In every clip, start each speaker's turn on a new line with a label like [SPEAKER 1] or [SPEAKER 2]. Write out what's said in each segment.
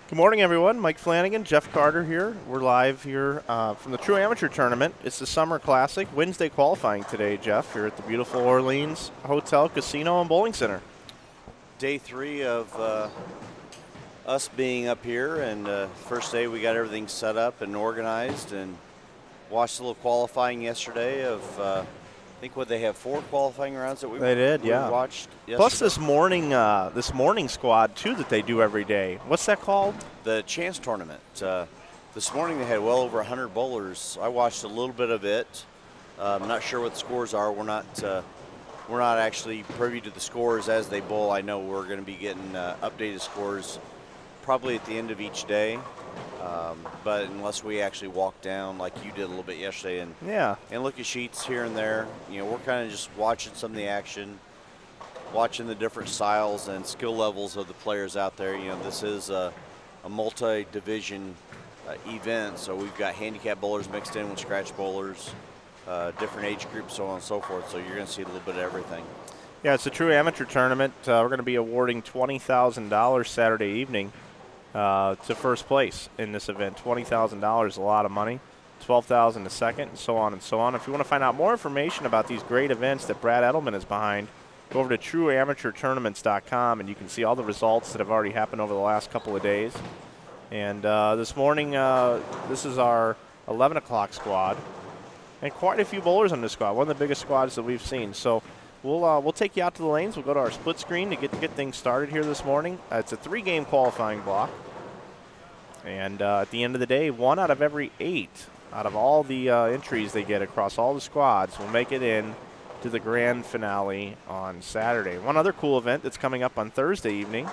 [SPEAKER 1] Good morning, everyone. Mike Flanagan, Jeff Carter here. We're live here from the True Amateur Tournament. It's the Summer Classic. Wednesday qualifying today, Jeff, here at the beautiful Orleans Hotel, Casino, and Bowling Center.
[SPEAKER 2] Day three of us being up here, and first day we got everything set up and organized and watched a little qualifying yesterday of I think what they have 4 qualifying rounds that we watched yesterday.
[SPEAKER 1] Plus this morning squad too that they do every day. What's that called?
[SPEAKER 2] The Chance Tournament. This morning they had well over 100 bowlers. I watched a little bit of it. I'm not sure what the scores are. We're not actually privy to the scores as they bowl. I know we're going to be getting updated scores probably at the end of each day. But unless we actually walk down like you did a little bit yesterday and look at sheets here and there, you know, we're kind of just watching some of the action, watching the different styles and skill levels of the players out there. You know, this is a multi-division event, so we've got handicap bowlers mixed in with scratch bowlers, different age groups, so on and so forth. So you're going to see a little bit of everything.
[SPEAKER 1] Yeah, it's a True Amateur Tournament. We're going to be awarding $20,000 Saturday evening to first place in this event. $20,000 is a lot of money. $12,000 to second, and so on and so on. If you want to find out more information about these great events that Brad Edelman is behind, go over to trueamateurtournaments.com, and you can see all the results that have already happened over the last couple of days. And this morning, this is our 11 o'clock squad, and quite a few bowlers on this squad. One of the biggest squads that we've seen. So we'll take you out to the lanes. We'll go to our split screen to get things started here this morning. It's a 3-game qualifying block. And at the end of the day, 1 out of every 8 out of all the entries they get across all the squads will make it in to the grand finale on Saturday. One other cool event that's coming up on Thursday evening,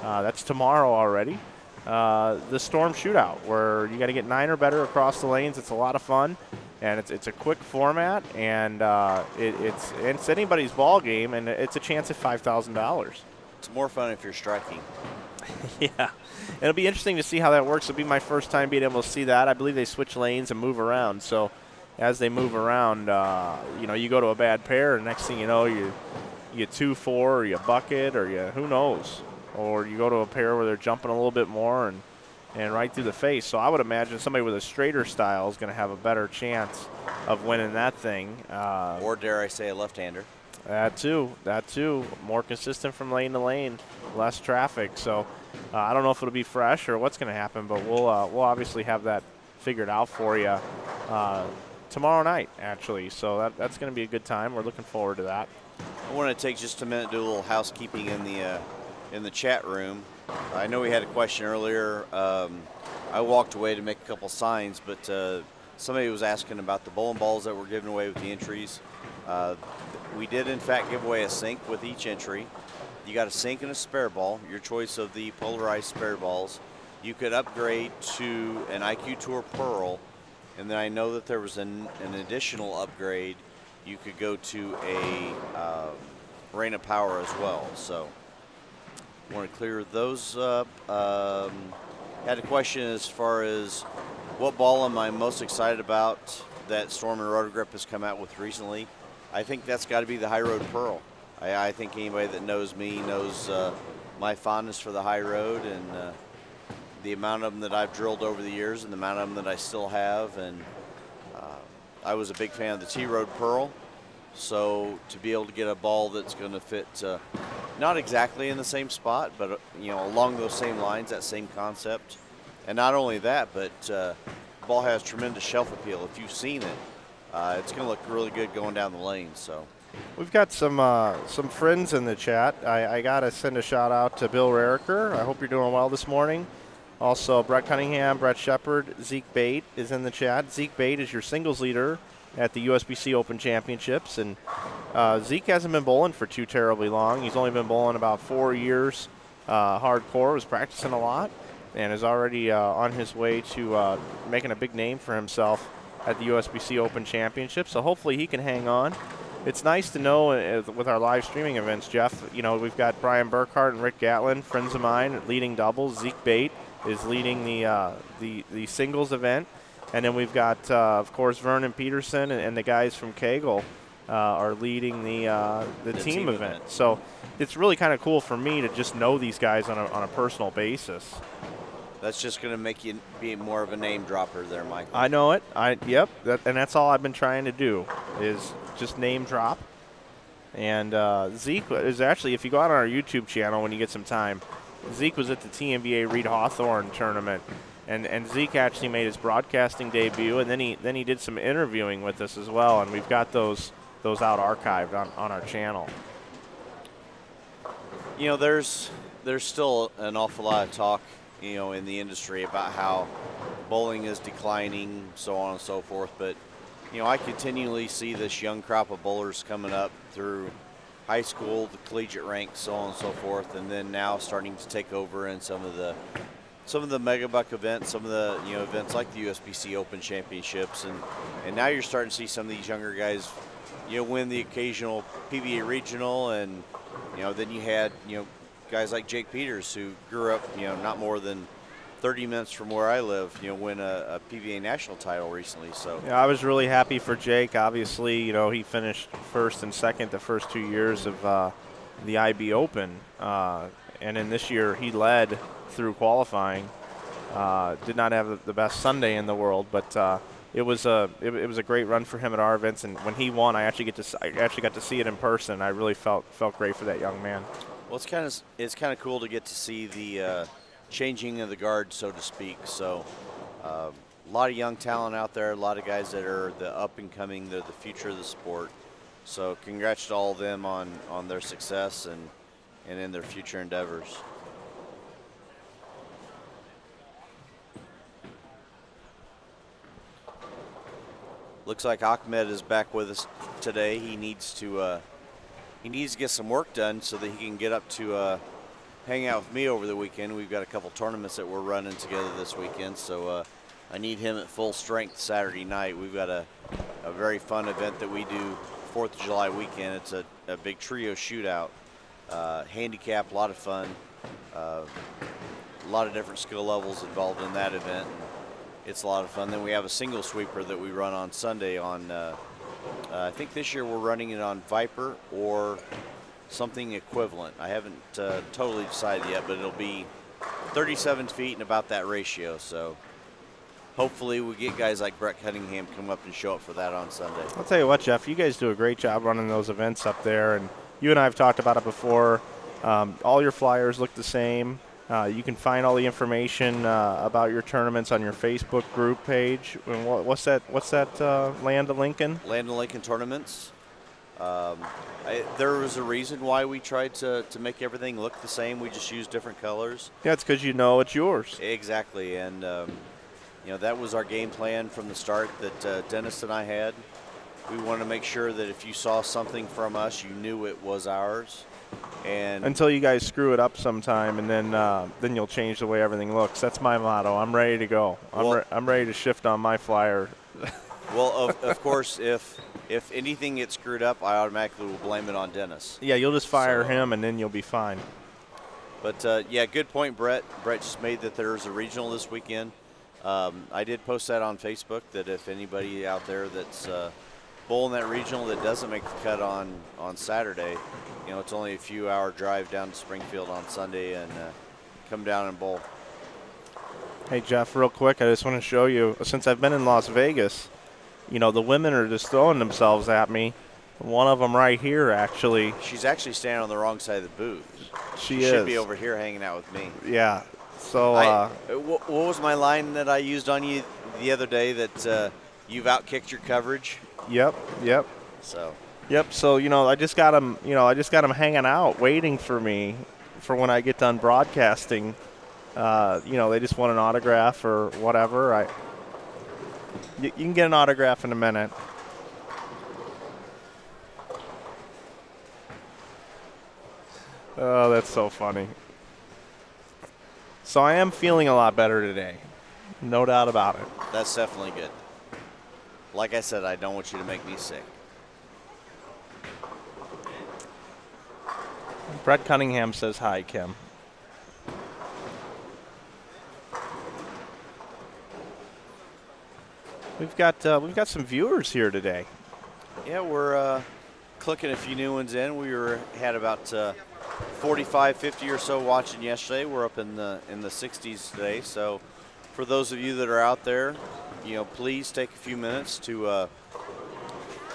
[SPEAKER 1] that's tomorrow already, the Storm Shootout, where you got to get 9 or better across the lanes. It's a lot of fun, and it's a quick format, and it's anybody's ball game, and it's a chance at $5,000.
[SPEAKER 2] It's more fun if you're striking.
[SPEAKER 1] Yeah. It'll be interesting to see how that works. It'll be my first time being able to see that. I believe they switch lanes and move around. So as they move around, you know, you go to a bad pair, and next thing you know, you 2-4, or you bucket, or who knows. Or you go to a pair where they're jumping a little bit more and right through the face. So I would imagine somebody with a straighter style is going to have a better chance of winning that thing.
[SPEAKER 2] Or dare I say a left-hander.
[SPEAKER 1] That too. More consistent from lane to lane, less traffic. So I don't know if it'll be fresh or what's going to happen, but we'll obviously have that figured out for you tomorrow night, actually. So that's going to be a good time. We're looking forward to that.
[SPEAKER 2] I want to take just a minute to do a little housekeeping in the chat room. I know we had a question earlier. I walked away to make a couple signs, but somebody was asking about the bowling balls that were given away with the entries. We did, in fact, give away a sink with each entry. You got a sink and a spare ball, your choice of the polarized spare balls. You could upgrade to an IQ Tour Pearl, and then I know that there was an additional upgrade. You could go to a Rain of Power as well. So I want to clear those up. Had a question as far as what ball am I most excited about that Storm and Rotogrip has come out with recently. I think that's got to be the High Road Pearl. I think anybody that knows me knows my fondness for the High Road, and the amount of them that I've drilled over the years and the amount of them that I still have. And I was a big fan of the T-Road Pearl. So to be able to get a ball that's going to fit not exactly in the same spot, but you know, along those same lines, that same concept. And not only that, but the ball has tremendous shelf appeal. If you've seen it, it's going to look really good going down the lane. So
[SPEAKER 1] we've got some friends in the chat. I got to send a shout out to Bill Rariker. I hope you're doing well this morning. Also, Brett Cunningham, Brett Shepard, Zeke Bate is in the chat. Zeke Bate is your singles leader at the USBC Open Championships, and Zeke hasn't been bowling for too terribly long. He's only been bowling about 4 years hardcore, was practicing a lot, and is already on his way to making a big name for himself at the USBC Open Championship. So hopefully he can hang on. It's nice to know with our live streaming events, Jeff, you know, we've got Brian Burkhart and Rick Gatlin, friends of mine, leading doubles. Zeke Bate is leading the singles event. And then we've got, of course, Vernon Peterson and the guys from Kegel are leading the team event. So it's really kind of cool for me to just know these guys on a personal basis.
[SPEAKER 2] That's just going to make you be more of a name dropper there, Mike.
[SPEAKER 1] I know it. Yep. And that's all I've been trying to do is just name drop. And Zeke is actually, if you go out on our YouTube channel when you get some time, Zeke was at the TNBA Reed Hawthorne tournament, and Zeke actually made his broadcasting debut, and then he did some interviewing with us as well, and we've got those out archived on our channel.
[SPEAKER 2] You know, there's still an awful lot of talk, you know, in the industry about how bowling is declining, so on and so forth, but you know, I continually see this young crop of bowlers coming up through high school, the collegiate ranks, so on and so forth, and then now starting to take over in some of the mega buck events, some of the, you know, events like the USBC Open Championships, and now you're starting to see some of these younger guys, you know, win the occasional PBA regional, and you know, then you had, you know, guys like Jake Peters who grew up, you know, not more than 30 minutes from where I live, you know, win a PBA national title recently. So
[SPEAKER 1] yeah, I was really happy for Jake. Obviously, you know, he finished first and second the first 2 years of the IB Open, and then this year he led through qualifying. Did not have the best Sunday in the world, but it was a great run for him at our events. And when he won, I actually got to see it in person. I really felt great for that young man.
[SPEAKER 2] Well, it's kind of cool to get to see the changing of the guard, so to speak. So a lot of young talent out there, a lot of guys that are the up and coming, they're the future of the sport. So congrats to all of them on their success and in their future endeavors. Looks like Ahmed is back with us today. He needs to get some work done so that he can get up to hang out with me over the weekend. We've got a couple tournaments that we're running together this weekend, so I need him at full strength Saturday night. We've got a very fun event that we do 4th of July weekend. It's a big trio shootout, handicap, a lot of fun, a lot of different skill levels involved in that event. It's a lot of fun. Then we have a single sweeper that we run on Sunday on, I think this year we're running it on Viper or something equivalent. I haven't totally decided yet, but it'll be 37 feet and about that ratio. So hopefully we get guys like Brett Cunningham come up and show up for that on Sunday.
[SPEAKER 1] I'll tell you what, Jeff, you guys do a great job running those events up there, and you and I have talked about it before. All your flyers look the same. You can find all the information about your tournaments on your Facebook group page. And what's that? Land of Lincoln?
[SPEAKER 2] Land of Lincoln tournaments. There was a reason why we tried to make everything look the same. We just used different colors.
[SPEAKER 1] Yeah, it's because you know it's yours.
[SPEAKER 2] Exactly, and you know, that was our game plan from the start that Dennis and I had. We wanted to make sure that if you saw something from us, you knew it was ours. And
[SPEAKER 1] until you guys screw it up sometime, and then you'll change the way everything looks. That's my motto. I'm ready to go. I'm ready to shift on my flyer.
[SPEAKER 2] Well, of course, if anything gets screwed up, I automatically will blame it on Dennis.
[SPEAKER 1] Yeah, you'll just fire him, and then you'll be fine.
[SPEAKER 2] But, yeah, good point, Brett. Brett just made that there's a regional this weekend. I did post that on Facebook that if anybody out there that's bowling that regional that doesn't make the cut on Saturday, you know, it's only a few-hour drive down to Springfield on Sunday, and come down and bowl.
[SPEAKER 1] Hey, Jeff, real quick, I just want to show you, since I've been in Las Vegas, you know, the women are just throwing themselves at me. One of them right here, actually.
[SPEAKER 2] She's actually standing on the wrong side of the booth.
[SPEAKER 1] She
[SPEAKER 2] should be over here hanging out with me.
[SPEAKER 1] Yeah. So
[SPEAKER 2] what was my line that I used on you the other day, that you've outkicked your coverage?
[SPEAKER 1] Yep.
[SPEAKER 2] So.
[SPEAKER 1] Yep. So, you know, I just got them hanging out, waiting for me for when I get done broadcasting. You know, they just want an autograph or whatever. You can get an autograph in a minute. Oh, that's so funny. So I am feeling a lot better today. No doubt about it.
[SPEAKER 2] That's definitely good. Like I said, I don't want you to make me sick.
[SPEAKER 1] Brett Cunningham says hi, Kim. We've got some viewers here today.
[SPEAKER 2] Yeah, we're clicking a few new ones in. We had about 45, 50 or so watching yesterday. We're up in the 60s today. So for those of you that are out there, please take a few minutes to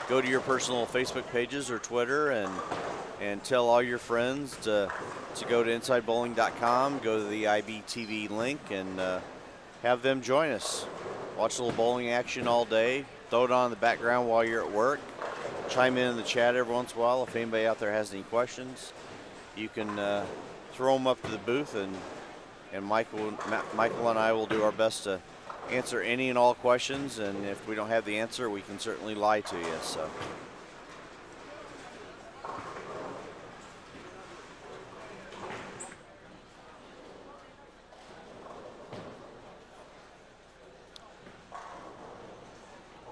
[SPEAKER 2] go to your personal Facebook pages or Twitter and tell all your friends to go to InsideBowling.com, go to the IBTV link, and have them join us. Watch a little bowling action all day. Throw it on in the background while you're at work. Chime in the chat every once in a while if anybody out there has any questions. You can throw them up to the booth, and Michael and I will do our best to answer any and all questions, and if we don't have the answer, we can certainly lie to you. So.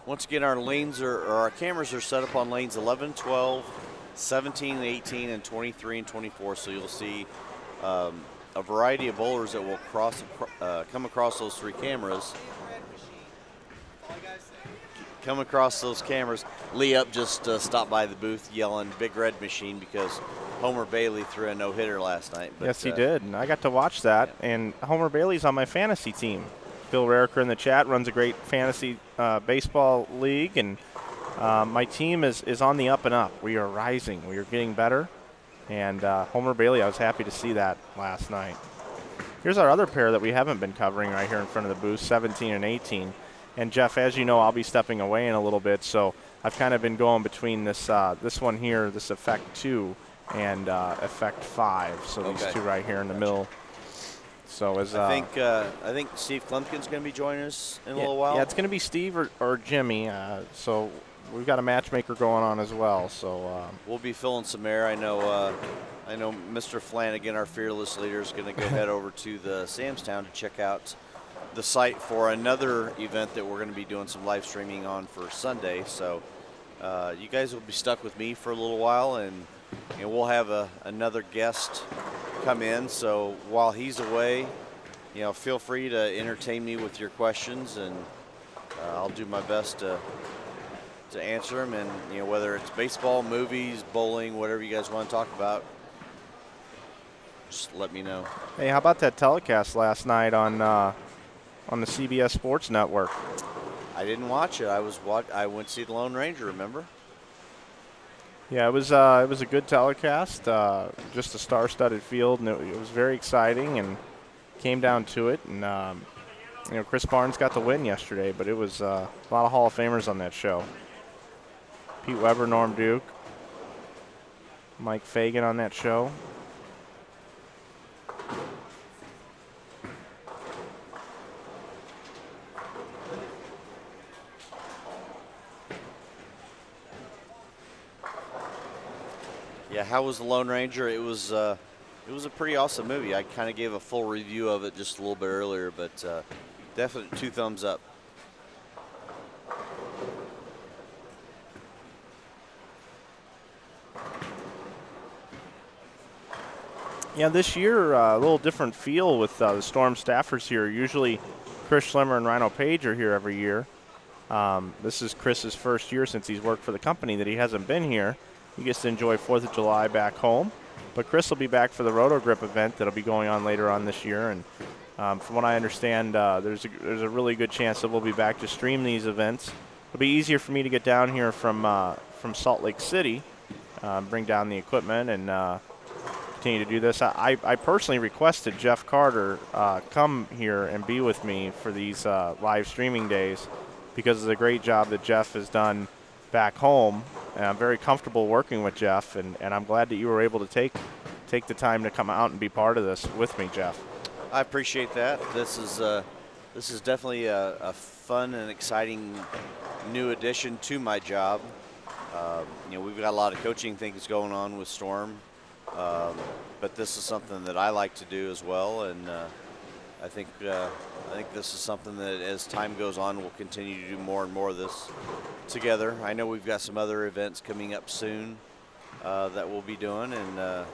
[SPEAKER 2] Once again, our lanes or our cameras are set up on lanes 11, 12, 17, 18, and 23 and 24. So you'll see a variety of bowlers that will come across those three cameras. Come across those cameras. Lee Up just stopped by the booth yelling "Big Red Machine" because Homer Bailey threw a no-hitter last night. But,
[SPEAKER 1] yes, he did, and I got to watch that. Yeah. And Homer Bailey's on my fantasy team. Bill Rariker in the chat runs a great fantasy baseball league, and my team is on the up and up. We are rising. We are getting better. And Homer Bailey, I was happy to see that last night. Here's our other pair that we haven't been covering right here in front of the booth, 17 and 18. And, Jeff, as you know, I'll be stepping away in a little bit, so I've kind of been going between this one here, this Effect 2, and Effect 5. So these two right here in the middle. So as
[SPEAKER 2] I think Steve Kloempken's going to be joining us in a little while.
[SPEAKER 1] Yeah, it's going to be Steve or Jimmy. So we've got a matchmaker going on as well. So
[SPEAKER 2] we'll be filling some air. I know Mr. Flanagan, our fearless leader, is going to go head over to the Samstown to check out the site for another event that we're going to be doing some live streaming on for Sunday. So you guys will be stuck with me for a little while, and we'll have another guest come in. So while he's away, feel free to entertain me with your questions, and I'll do my best to answer them. And whether it's baseball, movies, bowling, whatever you guys want to talk about, just let me know.
[SPEAKER 1] Hey, how about that telecast last night on the CBS Sports Network?
[SPEAKER 2] I didn't watch it. I went to see the Lone Ranger. Remember?
[SPEAKER 1] Yeah, it was a good telecast, just a star-studded field, and it was very exciting, and came down to it. And Chris Barnes got the win yesterday, but it was a lot of Hall of Famers on that show. Pete Weber, Norm Duke, Mike Fagan on that show.
[SPEAKER 2] Yeah, how was the Lone Ranger? It was a pretty awesome movie. I kind of gave a full review of it just a little bit earlier, but definitely 2 thumbs up.
[SPEAKER 1] Yeah, this year a little different feel with the Storm staffers here. Usually Chris Schlemmer and Rhino Page are here every year. This is Chris's first year since he's worked for the company that he hasn't been here. He gets to enjoy 4th of July back home. But Chris will be back for the Roto Grip event that'll be going on later on this year. And from what I understand, there's a really good chance that we'll be back to stream these events. It'll be easier for me to get down here from Salt Lake City, bring down the equipment, and continue to do this. I personally requested Jeff Carter come here and be with me for these live streaming days because of the great job that Jeff has done back home. And I'm very comfortable working with Jeff, and I'm glad that you were able to take the time to come out and be part of this with me, Jeff.
[SPEAKER 2] I appreciate that. This is definitely a fun and exciting new addition to my job. We've got a lot of coaching things going on with Storm, but this is something that I like to do as well, and I think this is something that as time goes on we'll continue to do more and more of this together. I know we've got some other events coming up soon that we'll be doing, and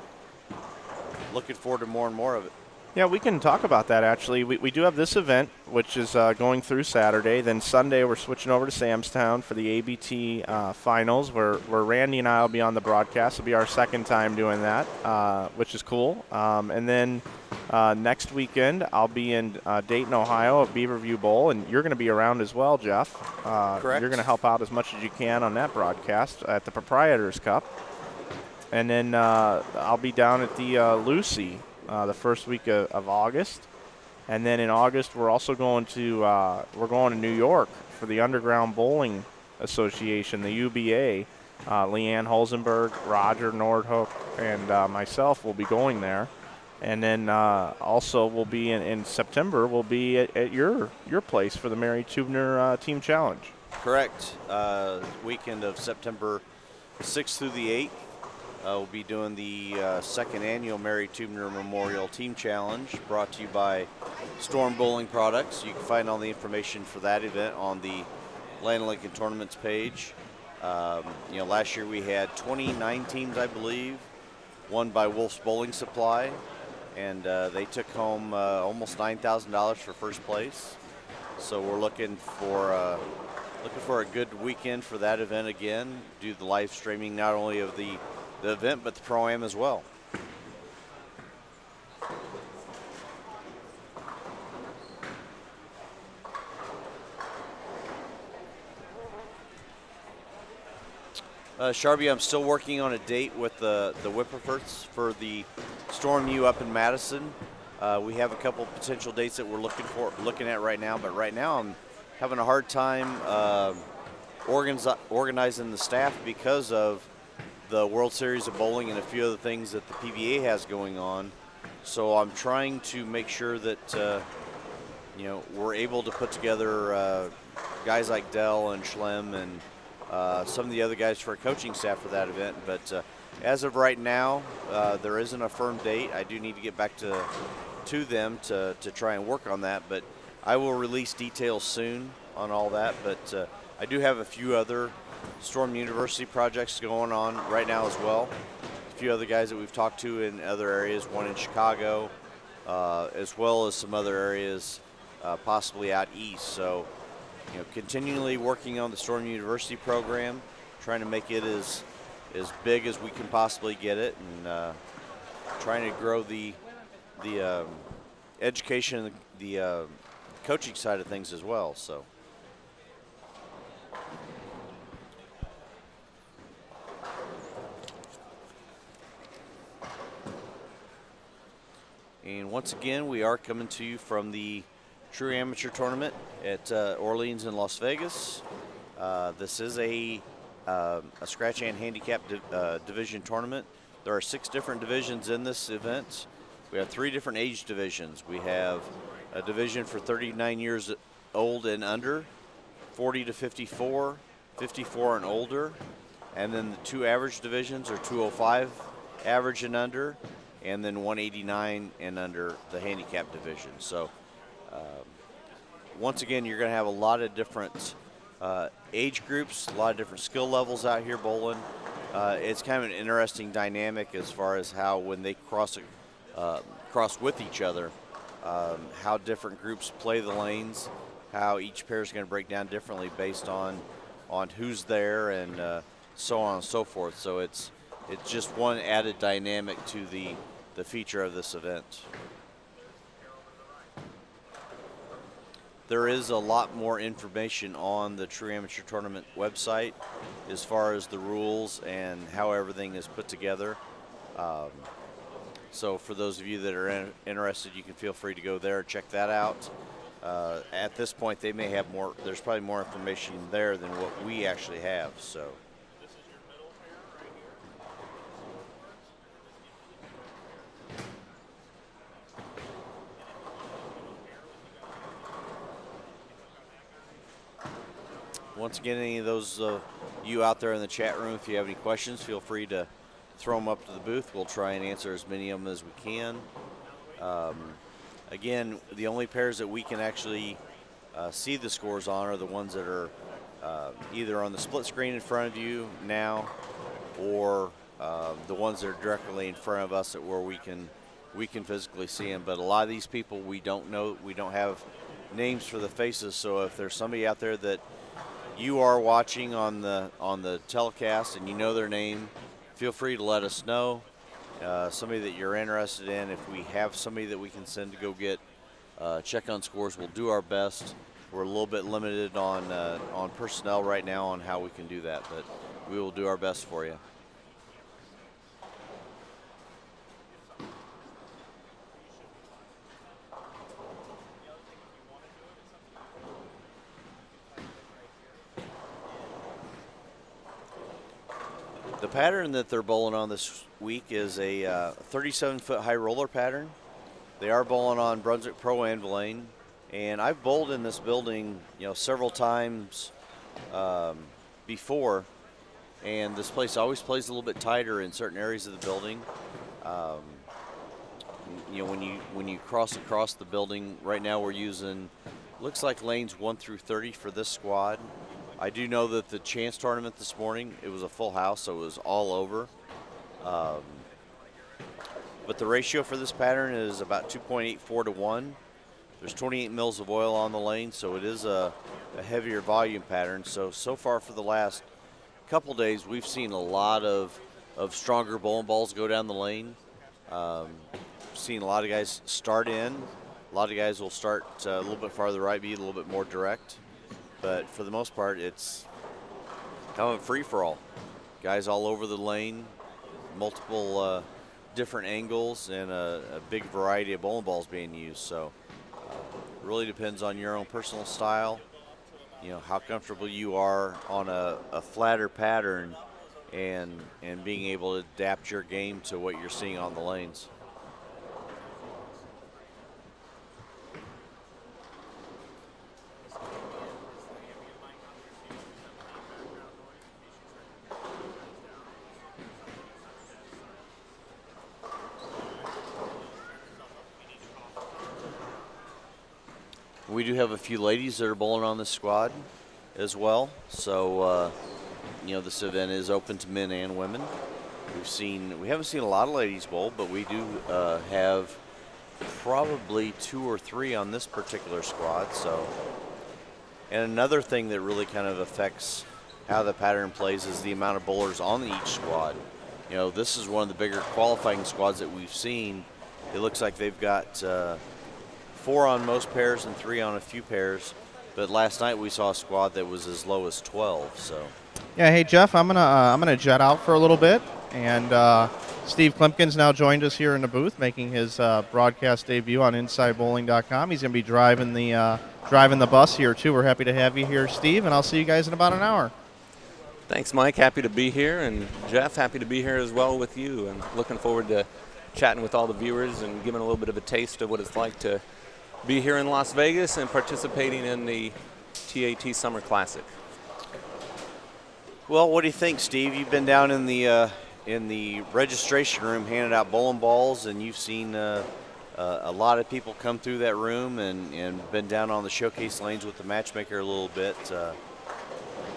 [SPEAKER 2] looking forward to more and more of it.
[SPEAKER 1] Yeah, we can talk about that actually. We do have this event, which is going through Saturday. Then Sunday, we're switching over to Samstown for the ABT finals, where Randy and I will be on the broadcast. It'll be our second time doing that, which is cool. And then next weekend, I'll be in Dayton, Ohio at Beaverview Bowl, and you're going to be around as well, Jeff.
[SPEAKER 2] Correct.
[SPEAKER 1] You're going to help out as much as you can on that broadcast at the Proprietors Cup. And then I'll be down at the Lucy the first week of August, and then in August we're also going to New York for the Underground Bowling Association, the UBA. Leanne Holzenberg, Roger Nordhook, and myself will be going there, and then also we'll be in September. We'll be at your place for the Mary Tubner Team Challenge.
[SPEAKER 2] Correct. Weekend of September 6th through the 8th. We'll be doing the second annual Mary Tubner Memorial Team Challenge, brought to you by Storm Bowling Products. You can find all the information for that event on the Land Lincoln Tournaments page. Last year we had 29 teams, I believe, won by Wolf's Bowling Supply, and they took home almost $9,000 for first place. So we're looking for a good weekend for that event again. Do the live streaming not only of the event, but the Pro-Am as well. Sharby, I'm still working on a date with the Whipperforts for the Storm U up in Madison. We have a couple potential dates that we're looking at right now, but right now I'm having a hard time organizing the staff because of the World Series of Bowling and a few other things that the PBA has going on. So I'm trying to make sure that we're able to put together guys like Dell and Schlem and some of the other guys for our coaching staff for that event. But as of right now, there isn't a firm date. I do need to get back to them to try and work on that. But I will release details soon on all that. But I do have a few other Storm University projects going on right now as well. A few other guys that we've talked to in other areas, one in Chicago, as well as some other areas possibly out east. So, continually working on the Storm University program, trying to make it as big as we can possibly get it, and trying to grow the education, the coaching side of things as well. So. And once again, we are coming to you from the True Amateur Tournament at Orleans in Las Vegas. This is a scratch and handicap division tournament. There are 6 different divisions in this event. We have 3 different age divisions. We have a division for 39 years old and under, 40 to 54, 54 and older, and then the 2 average divisions are 205 average and under, and then 189 and under, the handicap division. So once again, you're going to have a lot of different age groups, a lot of different skill levels out here bowling. It's kind of an interesting dynamic as far as how when they cross with each other, how different groups play the lanes, how each pair is going to break down differently based on who's there, and so on and so forth. So it's just one added dynamic to the feature of this event. There is a lot more information on the True Amateur Tournament website as far as the rules and how everything is put together. So for those of you that are interested, you can feel free to go there and check that out. At this point, they may have more. There's probably more information there than what we actually have. So. Once again, any of those you out there in the chat room, if you have any questions, feel free to throw them up to the booth. We'll try and answer as many of them as we can. Again, the only pairs that we can actually see the scores on are the ones that are either on the split screen in front of you now, or the ones that are directly in front of us where we can we can physically see them. But a lot of these people we don't know. We don't have names for the faces. So if there's somebody out there that you are watching on the telecast and you know their name, feel free to let us know. Somebody that you're interested in. If we have somebody that we can send to go get check on scores, we'll do our best. We're a little bit limited on personnel right now on how we can do that, but we will do our best for you. The pattern that they're bowling on this week is a 37-foot high roller pattern. They are bowling on Brunswick Pro Anvilane, and I've bowled in this building, several times before, and this place always plays a little bit tighter in certain areas of the building. When you cross across the building, right now we're using, looks like lanes 1 through 30 for this squad. I do know that the chance tournament this morning, it was a full house, so it was all over. But the ratio for this pattern is about 2.84 to 1. There's 28 mils of oil on the lane, so it is a heavier volume pattern. So far for the last couple days, we've seen a lot of stronger bowling balls go down the lane. Seen a lot of guys start in. A lot of guys will start a little bit farther right, be a little bit more direct. But for the most part, it's kind of a free-for-all. Guys all over the lane, multiple different angles, and a big variety of bowling balls being used. So it really depends on your own personal style, how comfortable you are on a flatter pattern and being able to adapt your game to what you're seeing on the lanes. We do have a few ladies that are bowling on this squad as well. So, this event is open to men and women. We haven't seen a lot of ladies bowl, but we do have probably 2 or 3 on this particular squad. So, and another thing that really kind of affects how the pattern plays is the amount of bowlers on each squad. This is one of the bigger qualifying squads that we've seen. It looks like they've got 4 on most pairs and 3 on a few pairs, but last night we saw a squad that was as low as 12. So,
[SPEAKER 3] yeah. Hey Jeff, I'm gonna jet out for a little bit, and Steve Kloempken's now joined us here in the booth, making his broadcast debut on InsideBowling.com. He's gonna be driving the bus here too. We're happy to have you here, Steve, and I'll see you guys in about an hour.
[SPEAKER 4] Thanks, Mike. Happy to be here, and Jeff, happy to be here as well with you, and looking forward to chatting with all the viewers and giving a little bit of a taste of what it's like to be here in Las Vegas and participating in the TAT Summer Classic.
[SPEAKER 2] Well, what do you think, Steve? You've been down in the registration room handing out bowling balls, and you've seen a lot of people come through that room and been down on the showcase lanes with the matchmaker a little bit. A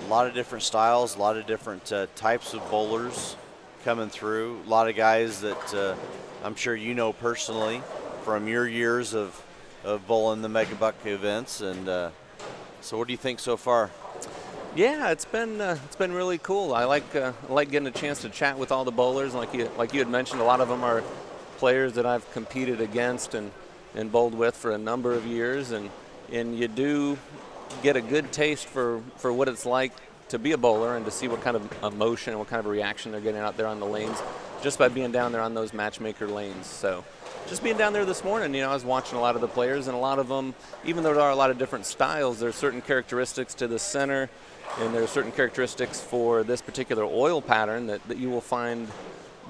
[SPEAKER 2] lot of different styles, a lot of different types of bowlers coming through. A lot of guys that I'm sure you know personally from your years of bowling the Mega Buck events. And so what do you think so far?
[SPEAKER 4] Yeah, it's been really cool. I like getting a chance to chat with all the bowlers. Like you had mentioned, a lot of them are players that I've competed against and bowled with for a number of years, and you do get a good taste for what it's like to be a bowler and to see what kind of emotion and what kind of reaction they're getting out there on the lanes just by being down there on those matchmaker lanes. So just being down there this morning, I was watching a lot of the players, and a lot of them, even though there are a lot of different styles, there's certain characteristics to the center, and there are certain characteristics for this particular oil pattern that you will find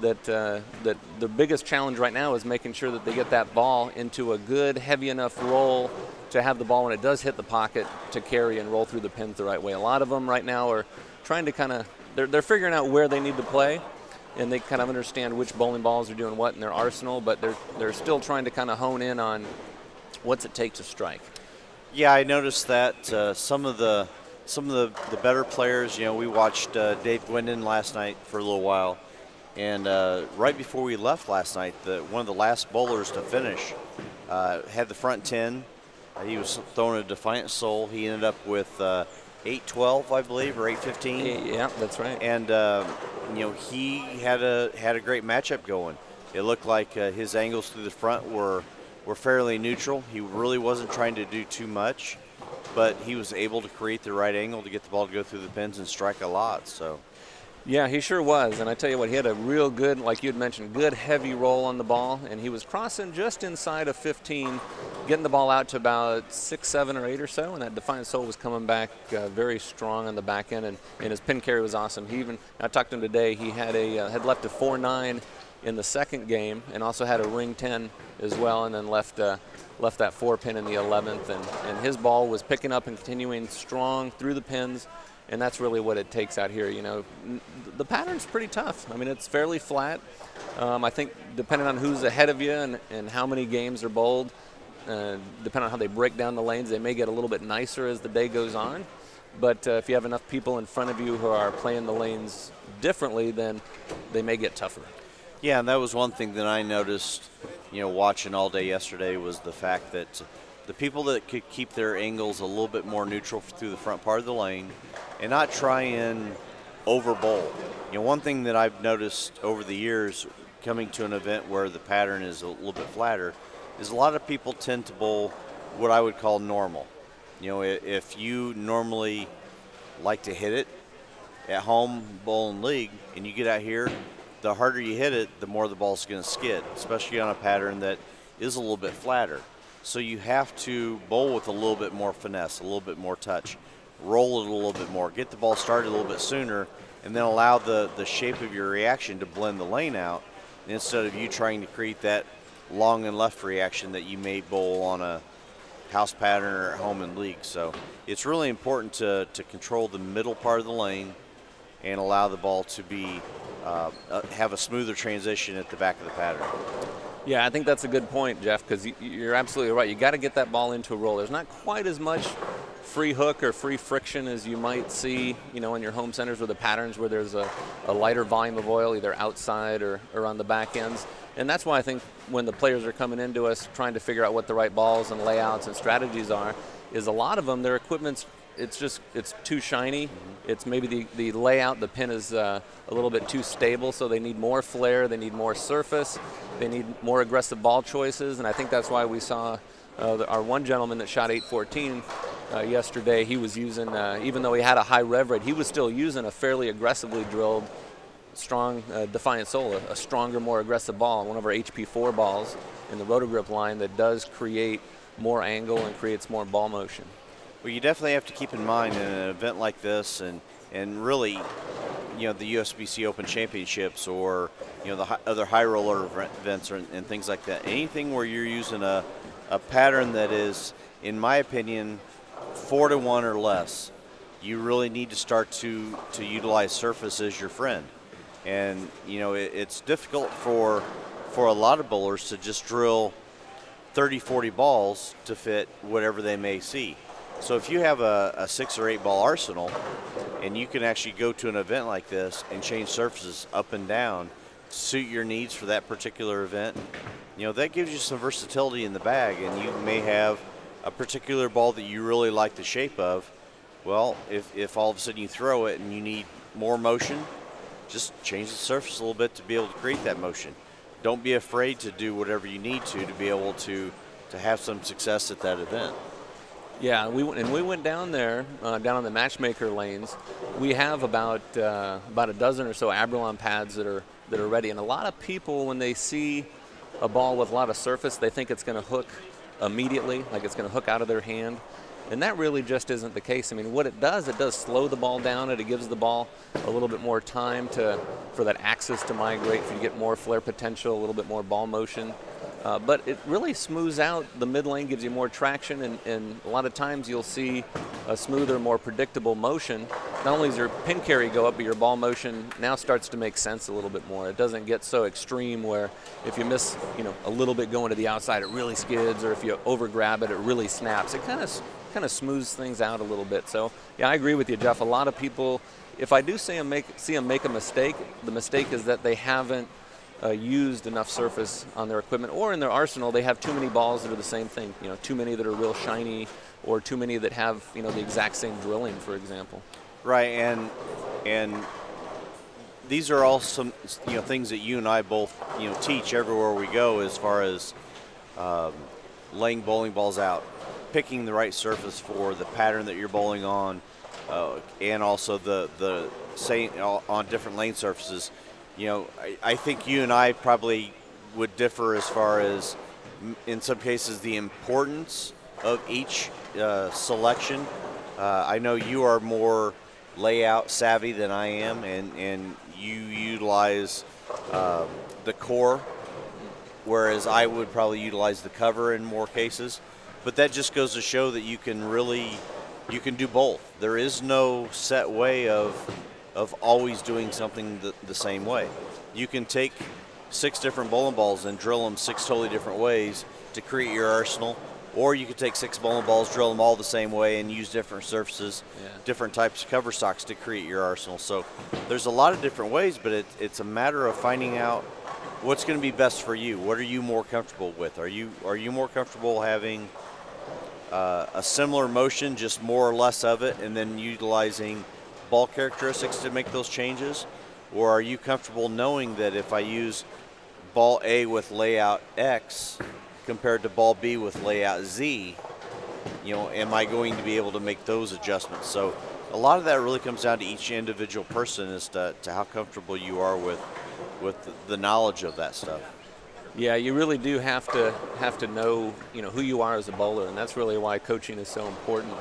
[SPEAKER 4] that the biggest challenge right now is making sure that they get that ball into a good, heavy enough roll to have the ball when it does hit the pocket to carry and roll through the pins the right way. A lot of them right now are trying to they're figuring out where they need to play, and they kind of understand which bowling balls are doing what in their arsenal, but they're still trying to kind of hone in on what's it take to strike.
[SPEAKER 2] Yeah, I noticed that some of the better players, we watched Dave Gwendon last night for a little while, And right before we left last night, one of the last bowlers to finish had the front 10. He was throwing a Defiant Soul. He ended up with 8-12, I believe, or 8-15.
[SPEAKER 4] Yeah, that's right.
[SPEAKER 2] And you know, he had a great matchup going. It looked like his angles through the front were fairly neutral. He really wasn't trying to do too much, but he was able to create the right angle to get the ball to go through the pins and strike a lot. So.
[SPEAKER 4] Yeah, he sure was. And I tell you what, he had a real good, like you had mentioned, good heavy roll on the ball. And he was crossing just inside of 15, getting the ball out to about 6, 7, or 8 or so. And that Defiant Soul was coming back very strong on the back end. And his pin carry was awesome. I talked to him today, he had left a 4-9 in the second game and also had a ring 10 as well, and then left that 4-pin in the 11th. And his ball was picking up and continuing strong through the pins. And that's really what it takes out here. You know, the pattern's pretty tough. I mean, it's fairly flat. I think depending on who's ahead of you and how many games are bowled, depending on how they break down the lanes, they may get a little bit nicer as the day goes on. But if you have enough people in front of you who are playing the lanes differently, then they may get tougher.
[SPEAKER 2] Yeah, and that was one thing that I noticed, you know, watching all day yesterday, was the fact that the people that could keep their angles a little bit more neutral through the front part of the lane and not try and over bowl. You know, one thing that I've noticed over the years coming to an event where the pattern is a little bit flatter is a lot of people tend to bowl what I would call normal. You know, if you normally like to hit it at home, bowling league, and you get out here, the harder you hit it, the more the ball's going to skid, especially on a pattern that is a little bit flatter. So you have to bowl with a little bit more finesse, a little bit more touch, roll it a little bit more, get the ball started a little bit sooner, and then allow the shape of your reaction to blend the lane out instead of you trying to create that long and left reaction that you may bowl on a house pattern or at home in league. So it's really important to control the middle part of the lane and allow the ball to be have a smoother transition at the back of the pattern.
[SPEAKER 4] Yeah, I think that's a good point, Jeff, because you're absolutely right. You got to get that ball into a roll. There's not quite as much free hook or free friction as you might see, you know, in your home centers with the patterns where there's a lighter volume of oil either outside or on the back ends. And that's why I think when the players are coming into us trying to figure out what the right balls and layouts and strategies are, is a lot of them, their equipment's it's too shiny. It's maybe the layout, the pin is a little bit too stable, so they need more flare, they need more surface, they need more aggressive ball choices, and I think that's why we saw our one gentleman that shot 814 yesterday, he was using, even though he had a high rev rate, he was still using a fairly aggressively drilled strong Defiant Soul, a stronger, more aggressive ball, one of our HP4 balls in the rotogrip line that does create more angle and creates more ball motion.
[SPEAKER 2] Well, you definitely have to keep in mind in an event like this, and really, you know, the USBC Open Championships or, you know, the other high roller events and things like that. Anything where you're using a pattern that is, in my opinion, 4-to-1 or less, you really need to start to utilize surface as your friend. And, you know, it's difficult for a lot of bowlers to just drill 30, 40 balls to fit whatever they may see. So if you have a 6 or 8 ball arsenal and you can actually go to an event like this and change surfaces up and down to suit your needs for that particular event, you know, that gives you some versatility in the bag, and you may have a particular ball that you really like the shape of. Well, if all of a sudden you throw it and you need more motion, just change the surface a little bit to be able to create that motion. Don't be afraid to do whatever you need to be able to have some success at that event.
[SPEAKER 4] Yeah, we went down there, down on the matchmaker lanes. We have about a dozen or so Abralon pads that are ready, and a lot of people, when they see a ball with a lot of surface, they think it's going to hook immediately, like it's going to hook out of their hand. And that really just isn't the case. I mean, what it does slow the ball down, and it gives the ball a little bit more time for that axis to migrate, for you to get more flare potential, a little bit more ball motion. But it really smooths out the mid lane, gives you more traction, and a lot of times you'll see a smoother, more predictable motion. Not only does your pin carry go up, but your ball motion now starts to make sense a little bit more. It doesn't get so extreme where if you miss, you know, a little bit going to the outside, it really skids, or if you over grab it, it really snaps. It kind of smooths things out a little bit. So yeah, I agree with you, Jeff. A lot of people if I do see them make a mistake, the mistake is that they haven't used enough surface on their equipment, or in their arsenal they have too many balls that are the same thing. You know, too many that are real shiny, or too many that have, you know, the exact same drilling, for example.
[SPEAKER 2] Right, and these are all some, you know, things that you and I both, you know, teach everywhere we go, as far as laying bowling balls out, picking the right surface for the pattern that you're bowling on, and also the same on different lane surfaces. You know, I think you and I probably would differ as far as, in some cases, the importance of each selection. I know you are more layout savvy than I am, and you utilize the core, whereas I would probably utilize the cover in more cases. But that just goes to show that you can do both. There is no set way of always doing something the same way. You can take 6 different bowling balls and drill them 6 totally different ways to create your arsenal, or you could take 6 bowling balls, drill them all the same way, and use different surfaces, different types of cover stocks to create your arsenal. So there's a lot of different ways, but it's a matter of finding out what's going to be best for you. What are you more comfortable with? Are you more comfortable having a similar motion, just more or less of it, and then utilizing ball characteristics to make those changes? Or are you comfortable knowing that if I use ball A with layout X compared to ball B with layout Z, you know, am I going to be able to make those adjustments? So a lot of that really comes down to each individual person as to how comfortable you are with the knowledge of that stuff.
[SPEAKER 4] Yeah, you really do have to know, you know, who you are as a bowler, and that's really why coaching is so important.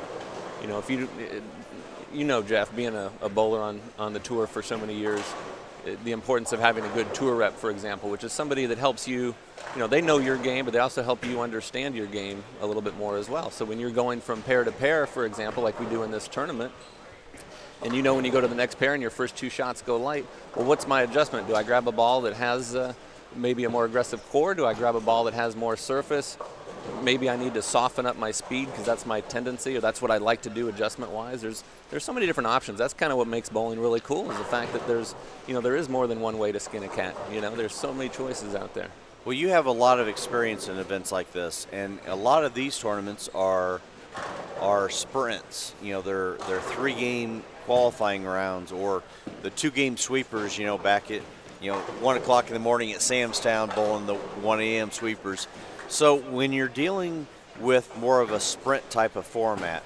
[SPEAKER 4] You know, if you know, Jeff, being a bowler on the tour for so many years, the importance of having a good tour rep, for example, which is somebody that helps you, you know, they know your game, but they also help you understand your game a little bit more as well. So when you're going from pair to pair, for example, like we do in this tournament, and you know when you go to the next pair and your first 2 shots go light, well, what's my adjustment? Do I grab a ball that has maybe a more aggressive core? Do I grab a ball that has more surface? Maybe I need to soften up my speed because that's my tendency, or that's what I like to do adjustment-wise. There's so many different options. That's kind of what makes bowling really cool, is the fact that there is more than one way to skin a cat. You know, there's so many choices out there.
[SPEAKER 2] Well, you have a lot of experience in events like this, and a lot of these tournaments are sprints. You know, they're 3-game qualifying rounds, or the 2-game sweepers. You know, back at 1 o'clock in the morning at Samstown bowling the 1 a.m. sweepers. So when you're dealing with more of a sprint type of format,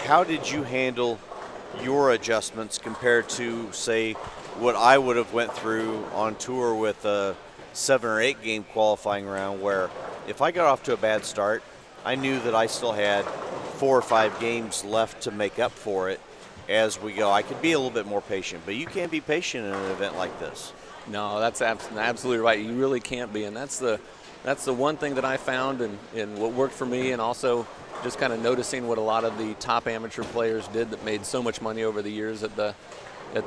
[SPEAKER 2] how did you handle your adjustments compared to, say, what I would have went through on tour with a 7 or 8 game qualifying round, where if I got off to a bad start, I knew that I still had 4 or 5 games left to make up for it as we go. I could be a little bit more patient, but you can't be patient in an event like this.
[SPEAKER 4] No, that's absolutely right. You really can't be, and that's the one thing that I found and what worked for me, and also just kind of noticing what a lot of the top amateur players did that made so much money over the years at the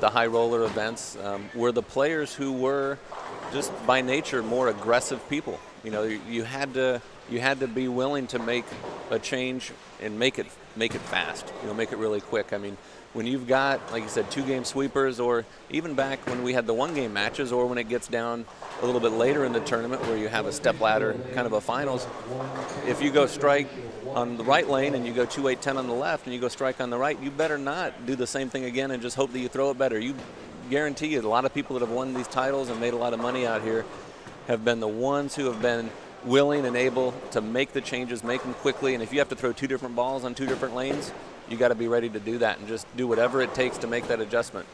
[SPEAKER 4] high roller events, were the players who were just by nature more aggressive people. You know, you had to be willing to make a change and make it fast. You know, make it really quick. I mean, when you've got, like you said, 2-game sweepers, or even back when we had the 1-game matches, or when it gets down a little bit later in the tournament where you have a step ladder kind of a finals, if you go strike on the right lane and you go 2-8-10 on the left and you go strike on the right, you better not do the same thing again and just hope that you throw it better. You guarantee you, a lot of people that have won these titles and made a lot of money out here have been the ones who have been willing and able to make the changes, make them quickly, and if you have to throw 2 different balls on 2 different lanes, you got to be ready to do that and just do whatever it takes to make that adjustment.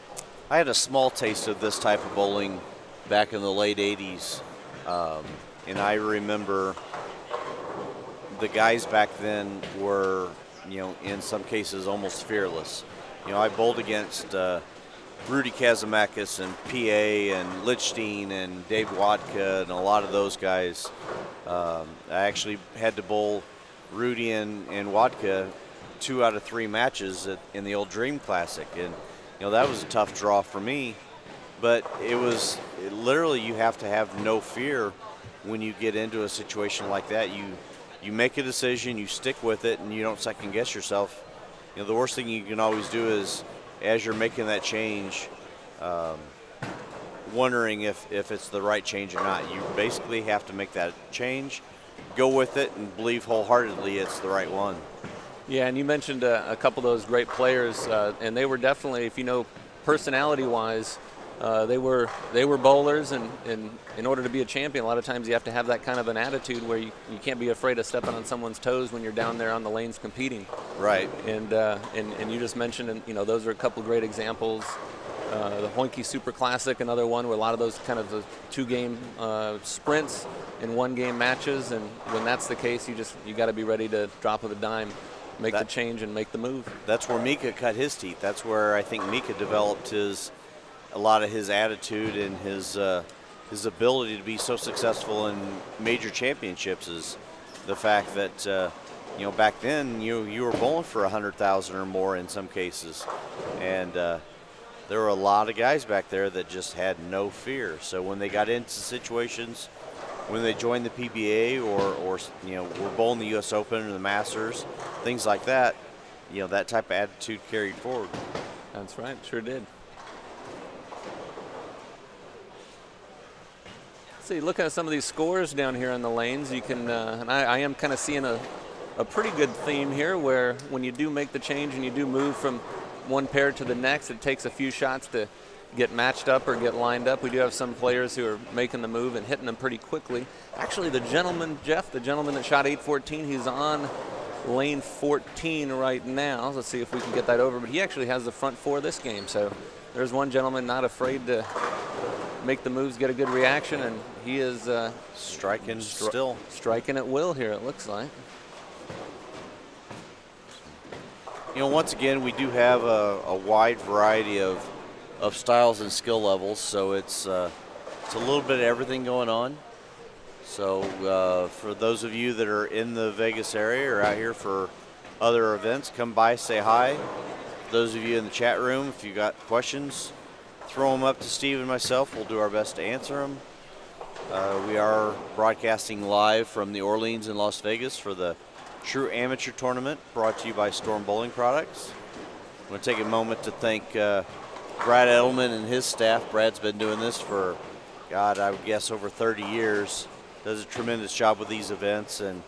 [SPEAKER 2] I had a small taste of this type of bowling back in the late 80s, and I remember the guys back then were, you know, in some cases almost fearless. You know, I bowled against Rudy Kazamakis and PA and Lichstein and Dave Wadka and a lot of those guys. I actually had to bowl Rudy and Wadka 2 out of 3 matches in the old Dream Classic, and you know, that was a tough draw for me. But literally, you have to have no fear when you get into a situation like that. You make a decision, you stick with it, and you don't second guess yourself. You know, the worst thing you can always do is as you're making that change, wondering if it's the right change or not. You basically have to make that change, go with it, and believe wholeheartedly it's the right one.
[SPEAKER 4] Yeah, and you mentioned a couple of those great players, and they were definitely, if you know, personality-wise, they were bowlers, and in order to be a champion, a lot of times you have to have that kind of an attitude where you can't be afraid of stepping on someone's toes when you're down there on the lanes competing.
[SPEAKER 2] Right.
[SPEAKER 4] And you just mentioned, and those are a couple of great examples. The Housekeeping Super Classic, another one where a lot of those kind of 2-game sprints in 1-game matches, and when that's the case, you got to be ready to drop of a dime, make the change and make the move.
[SPEAKER 2] That's where Mika cut his teeth. That's where I think Mika developed a lot of his attitude and his ability to be so successful in major championships. Is the fact that back then you were bowling for 100,000 or more in some cases, and there were a lot of guys back there that just had no fear. So when they got into situations, when they joined the PBA or were bowling the U.S. Open or the Masters, things like that, that type of attitude carried forward.
[SPEAKER 4] That's right, sure did. See, looking at some of these scores down here on the lanes, you can, and I am kind of seeing a pretty good theme here, where when you do make the change and you do move from one pair to the next, it takes a few shots to get matched up or get lined up. We do have some players who are making the move and hitting them pretty quickly. Actually, the gentleman, Jeff, the gentleman that shot 814, he's on lane 14 right now. Let's see if we can get that over, but he actually has the front 4 this game. So there's one gentleman not afraid to make the moves, get a good reaction, and he is
[SPEAKER 2] striking
[SPEAKER 4] at will here, it looks like.
[SPEAKER 2] Once again, we do have a wide variety of styles and skill levels, so it's a little bit of everything going on. So for those of you that are in the Vegas area or out here for other events, come by, say hi. For those of you in the chat room, if you got questions, throw them up to Steve and myself. We'll do our best to answer them. We are broadcasting live from the Orleans in Las Vegas for the True Amateur Tournament, brought to you by Storm Bowling Products. I'm going to take a moment to thank Brad Edelman and his staff. Brad's been doing this for, God, I would guess over 30 years. Does a tremendous job with these events, and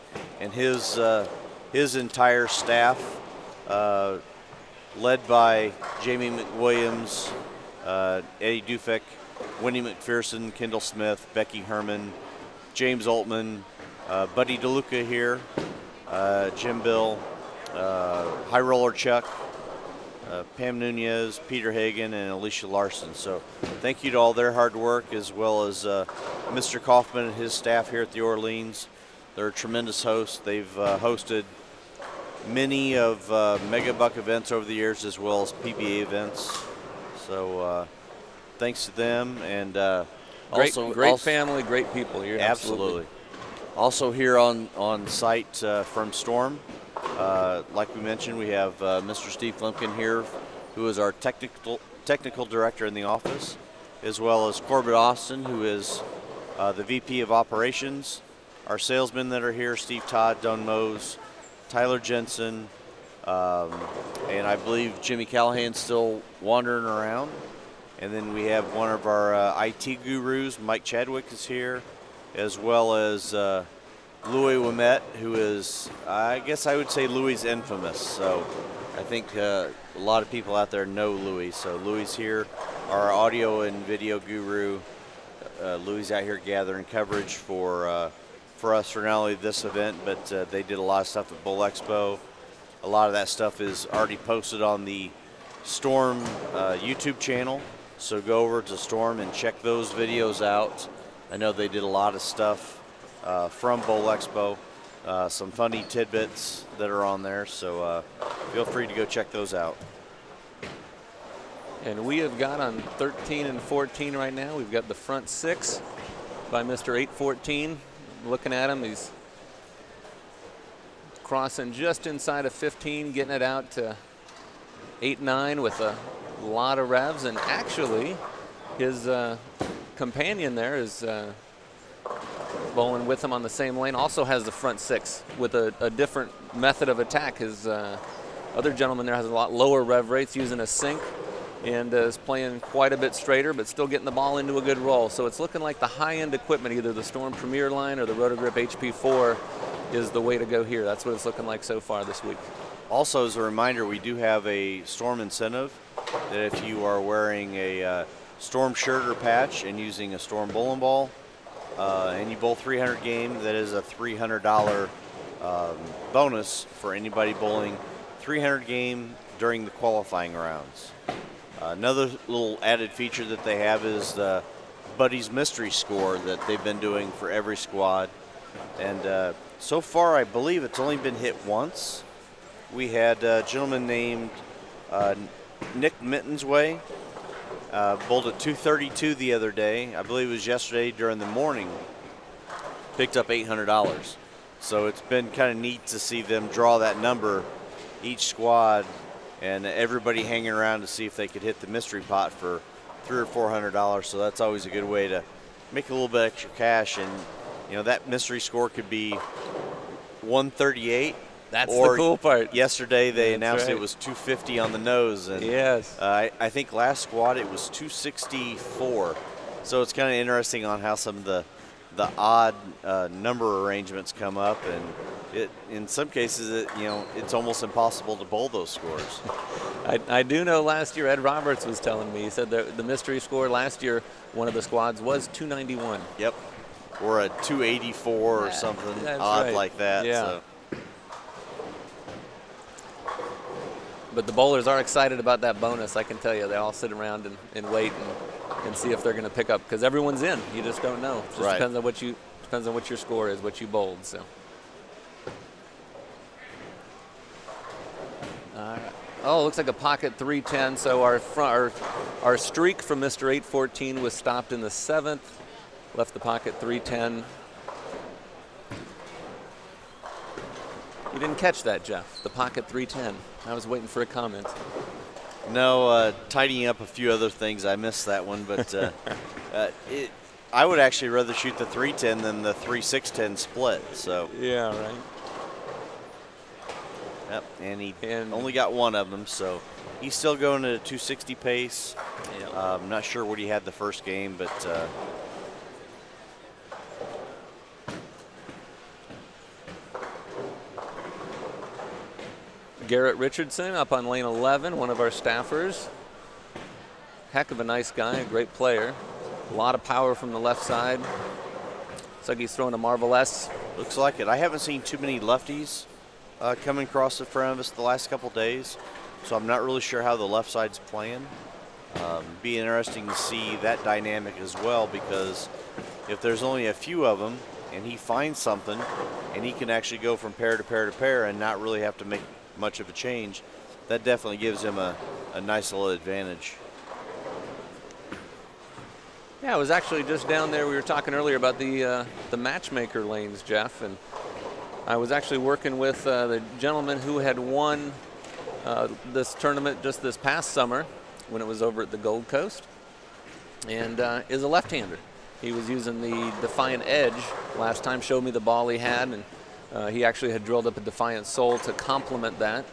[SPEAKER 2] his entire staff, led by Jamie McWilliams, Eddie Dufek, Wendy McPherson, Kendall Smith, Becky Herman, James Altman, Buddy DeLuca here, Jim Bill, High Roller Chuck, Pam Nunez, Peter Hagan, and Alicia Larson. So thank you to all their hard work, as well as Mr. Kaufman and his staff here at the Orleans. They're a tremendous host. They've hosted many of Mega Buck events over the years, as well as PBA events. So thanks to them, and
[SPEAKER 4] great family, great people here.
[SPEAKER 2] Absolutely. Also here on site from Storm, like we mentioned, we have Mr. Steve Kloempken here, who is our technical director in the office, as well as Corbett Austin, who is the VP of Operations. Our salesmen that are here, Steve Todd, Don Mose, Tyler Jensen, and I believe Jimmy Callahan's still wandering around. And then we have one of our IT gurus, Mike Chadwick, is here, as well as Louie Wemett, who is, I guess I would say, Louie's infamous. So I think a lot of people out there know Louie. So Louie's here, our audio and video guru. Louie's out here gathering coverage for us for not only this event, but they did a lot of stuff at Bowl Expo. A lot of that stuff is already posted on the Storm YouTube channel. So go over to Storm and check those videos out. I know they did a lot of stuff from Bowl Expo, some funny tidbits that are on there, so feel free to go check those out.
[SPEAKER 4] And we have got on 13 and 14 right now, we've got the front 6 by Mr. 814. Looking at him, he's crossing just inside of 15, getting it out to 8-9 with a lot of revs, and actually his companion there is bowling with him on the same lane, also has the front 6 with a different method of attack. His other gentleman there has a lot lower rev rates, using a sink, and is playing quite a bit straighter, but still getting the ball into a good roll. So it's looking like the high-end equipment, either the Storm Premier line or the Rotogrip HP4, is the way to go here. That's what it's looking like so far this week.
[SPEAKER 2] Also, as a reminder, we do have a Storm incentive that if you are wearing a Storm shirt or patch and using a Storm bowling ball, and you bowl 300 game, that is a $300 bonus for anybody bowling 300 game during the qualifying rounds. Another little added feature that they have is the Buddy's Mystery Score that they've been doing for every squad. And so far, I believe it's only been hit once. We had a gentleman named Nick Mittensway, bowled at 232 the other day. I believe it was yesterday during the morning. Picked up $800. So it's been kind of neat to see them draw that number, each squad, and everybody hanging around to see if they could hit the mystery pot for $300 or $400. So that's always a good way to make a little bit extra cash. And you know, that mystery score could be 138.
[SPEAKER 4] That's the cool part.
[SPEAKER 2] Yesterday they
[SPEAKER 4] That's
[SPEAKER 2] announced
[SPEAKER 4] right.
[SPEAKER 2] it was 250 on the nose, and
[SPEAKER 4] Yes.
[SPEAKER 2] I think last squad it was 264. So it's kind of interesting on how some of the odd number arrangements come up, and in some cases it's almost impossible to bowl those scores.
[SPEAKER 4] I do know last year Ed Roberts was telling me, he said the mystery score last year, one of the squads was 291.
[SPEAKER 2] Yep, or a 284 or something odd
[SPEAKER 4] right.
[SPEAKER 2] like that.
[SPEAKER 4] Yeah.
[SPEAKER 2] So.
[SPEAKER 4] But the bowlers are excited about that bonus, I can tell you. They all sit around and wait and see if they're going to pick up, because everyone's in. You just don't know. It just
[SPEAKER 2] Right.
[SPEAKER 4] depends on what your score is, what you bowled. So. Oh, it looks like a pocket 310. So our streak from Mr. 814 was stopped in the 7th. Left the pocket 310. You didn't catch that, Jeff. The pocket 310. I was waiting for a comment.
[SPEAKER 2] No, tidying up a few other things. I missed that one, but I would actually rather shoot the 310 than the 3-6-10 split. So
[SPEAKER 4] Yeah, right.
[SPEAKER 2] yep, and he only got one of them, so he's still going at a 260 pace. I'm not sure what he had the first game, but
[SPEAKER 4] Garrett Richardson up on lane 11, one of our staffers. Heck of a nice guy, a great player. A lot of power from the left side. Looks like he's throwing a Marvel S.
[SPEAKER 2] looks like it. I haven't seen too many lefties coming across the front of us the last couple days, so I'm not really sure how the left side's playing. Be interesting to see that dynamic as well, because if there's only a few of them and he finds something and he can actually go from pair to pair to pair and not really have to make much of a change, that definitely gives him a nice little advantage.
[SPEAKER 4] Yeah, I was actually just down there. We were talking earlier about the matchmaker lanes, Jeff, and I was actually working with the gentleman who had won this tournament just this past summer when it was over at the Gold Coast, and is a left-hander. He was using the Defiant Edge last time, showed me the ball he had, and he actually had drilled up a Defiant Soul to complement that,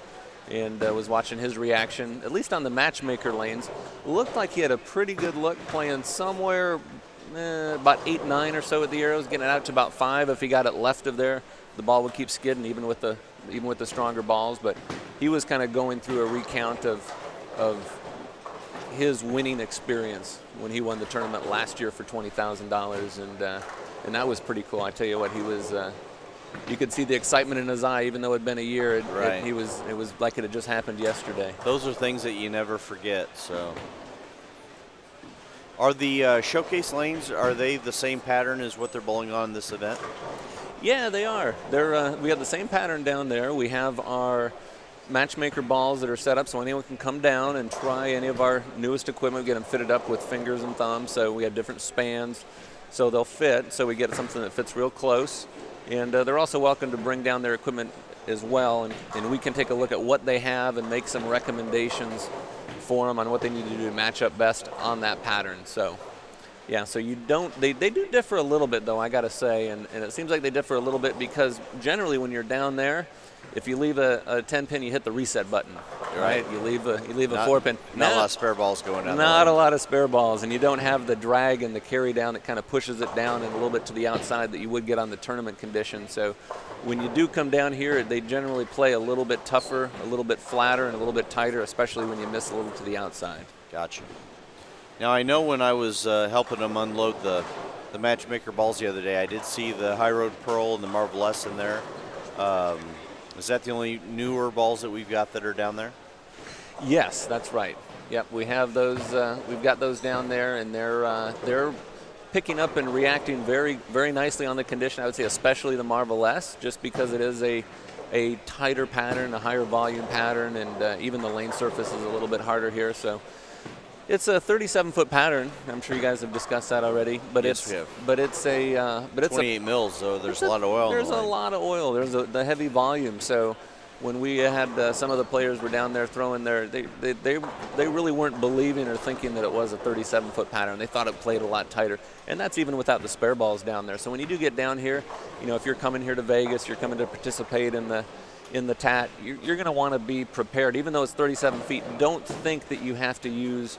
[SPEAKER 4] and was watching his reaction, at least on the matchmaker lanes. Looked like he had a pretty good look, playing somewhere about 8-9 or so at the arrows, getting it out to about 5. If he got it left of there, the ball would keep skidding even with the stronger balls. But he was kind of going through a recount of his winning experience when he won the tournament last year for $20,000, and that was pretty cool. I tell you what, he was. You could see the excitement in his eye, even though it had been a year.
[SPEAKER 2] Right.
[SPEAKER 4] It was like it had just happened yesterday.
[SPEAKER 2] Those are things that you never forget. So, are the showcase lanes, are they the same pattern as what they're bowling on this event?
[SPEAKER 4] Yeah, they are. We have the same pattern down there. We have our matchmaker balls that are set up so anyone can come down and try any of our newest equipment. We get them fitted up with fingers and thumbs, so we have different spans, so they'll fit. So we get something that fits real close. And they're also welcome to bring down their equipment as well, and we can take a look at what they have and make some recommendations for them on what they need to do to match up best on that pattern. So, yeah, so you don't, they do differ a little bit though, I gotta say, and it seems like they differ a little bit because generally when you're down there, if you leave a 10 pin, you hit the reset button, right? You leave a 4 pin.
[SPEAKER 2] Not a lot of spare balls going down.
[SPEAKER 4] Not a lot of spare balls, and you don't have the drag and the carry down that kind of pushes it down and a little bit to the outside that you would get on the tournament condition. So when you do come down here, they generally play a little bit tougher, a little bit flatter, and a little bit tighter, especially when you miss a little to the outside. Gotcha.
[SPEAKER 2] Now I know when I was helping them unload the Matchmaker balls the other day, I did see the High Road Pearl and the Marvelous in there. Is that the only newer balls that we've got that are down there?
[SPEAKER 4] Yes, that's right. Yep, we have those. We've got those down there, and they're picking up and reacting very, very nicely on the condition. I would say, especially the Marvelous, just because it is a tighter pattern, a higher volume pattern, and even the lane surface is a little bit harder here. So it's a 37-foot pattern. I'm sure you guys have discussed that already. But
[SPEAKER 2] yes,
[SPEAKER 4] it's
[SPEAKER 2] 28 mils, though. There's a lot of oil.
[SPEAKER 4] There's a lot of oil. There's the heavy volume. So when we had some of the players were down there throwing they really weren't believing or thinking that it was a 37-foot pattern. They thought it played a lot tighter, and that's even without the spare balls down there. So when you do get down here, you know, if you're coming here to Vegas, you're coming to participate in the TAT, you're going to want to be prepared. Even though it's 37 feet, don't think that you have to use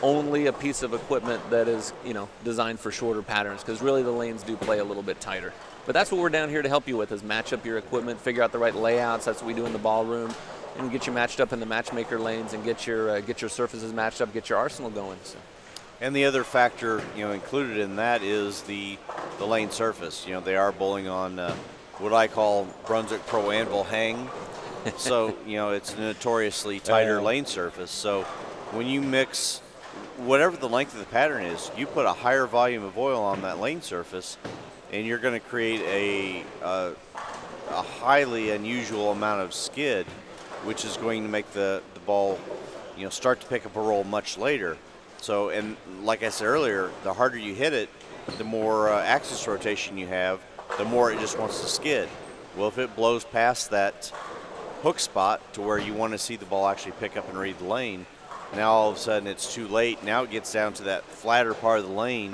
[SPEAKER 4] only a piece of equipment that is, you know, designed for shorter patterns, because really the lanes do play a little bit tighter. But that's what we're down here to help you with, is match up your equipment, figure out the right layouts. That's what we do in the ballroom, and get you matched up in the Matchmaker lanes and get your surfaces matched up, get your arsenal going. So.
[SPEAKER 2] And the other factor, you know, included in that is the lane surface. You know, they are bowling on what I call Brunswick Pro Anvil hang. So, you know, it's a notoriously tighter lane surface. So when you mix whatever the length of the pattern is, you put a higher volume of oil on that lane surface, and you're going to create a highly unusual amount of skid, which is going to make the ball, you know, start to pick up a roll much later. So, and like I said earlier, the harder you hit it, the more axis rotation you have, the more it just wants to skid. Well, if it blows past that hook spot to where you want to see the ball actually pick up and read the lane, now all of a sudden it's too late. Now it gets down to that flatter part of the lane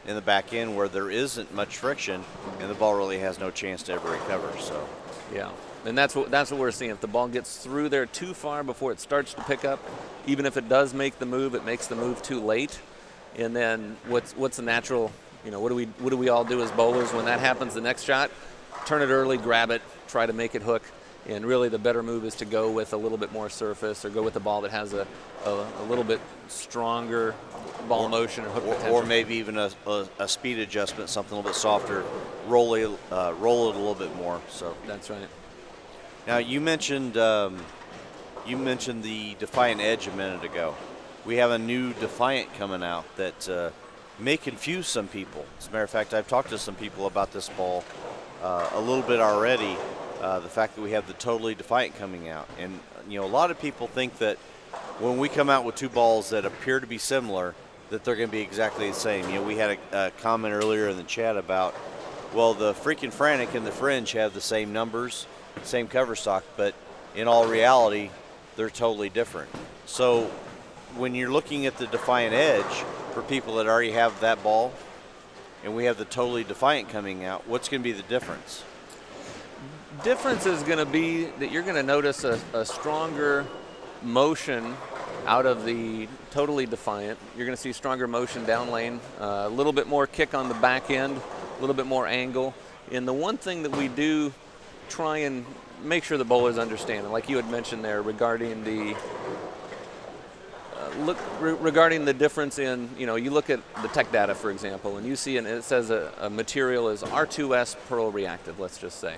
[SPEAKER 2] in the back end where there isn't much friction, and the ball really has no chance to ever recover. So,
[SPEAKER 4] yeah, and that's what we're seeing. If the ball gets through there too far before it starts to pick up, even if it does make the move, it makes the move too late. And then what's the natural? You know, what do we all do as bowlers when that happens? The next shot, turn it early, grab it, try to make it hook. And really the better move is to go with a little bit more surface, or go with a ball that has a little bit stronger ball motion or hook potential.
[SPEAKER 2] Or maybe even a speed adjustment, something a little bit softer, roll it a little bit more. So
[SPEAKER 4] that's right.
[SPEAKER 2] Now you mentioned the Defiant Edge a minute ago. We have a new Defiant coming out that may confuse some people. As a matter of fact, I've talked to some people about this ball a little bit already. The fact that we have the Totally Defiant coming out, and you know, a lot of people think that when we come out with two balls that appear to be similar, that they're going to be exactly the same. You know, we had a comment earlier in the chat about, well, the freaking Frantic and the Fringe have the same numbers, same cover stock, but in all reality, they're totally different. So when you're looking at the Defiant Edge, for people that already have that ball, and we have the Totally Defiant coming out, what's going to be the difference?
[SPEAKER 4] Difference is going to be that you're going to notice a stronger motion out of the Totally Defiant. You're going to see stronger motion down lane, a little bit more kick on the back end, a little bit more angle. And the one thing that we do try and make sure the bowlers understand, and like you had mentioned there regarding the regarding the difference in, you know, you look at the tech data, for example, and you see, and it says a material is R2S Pearl reactive, let's just say.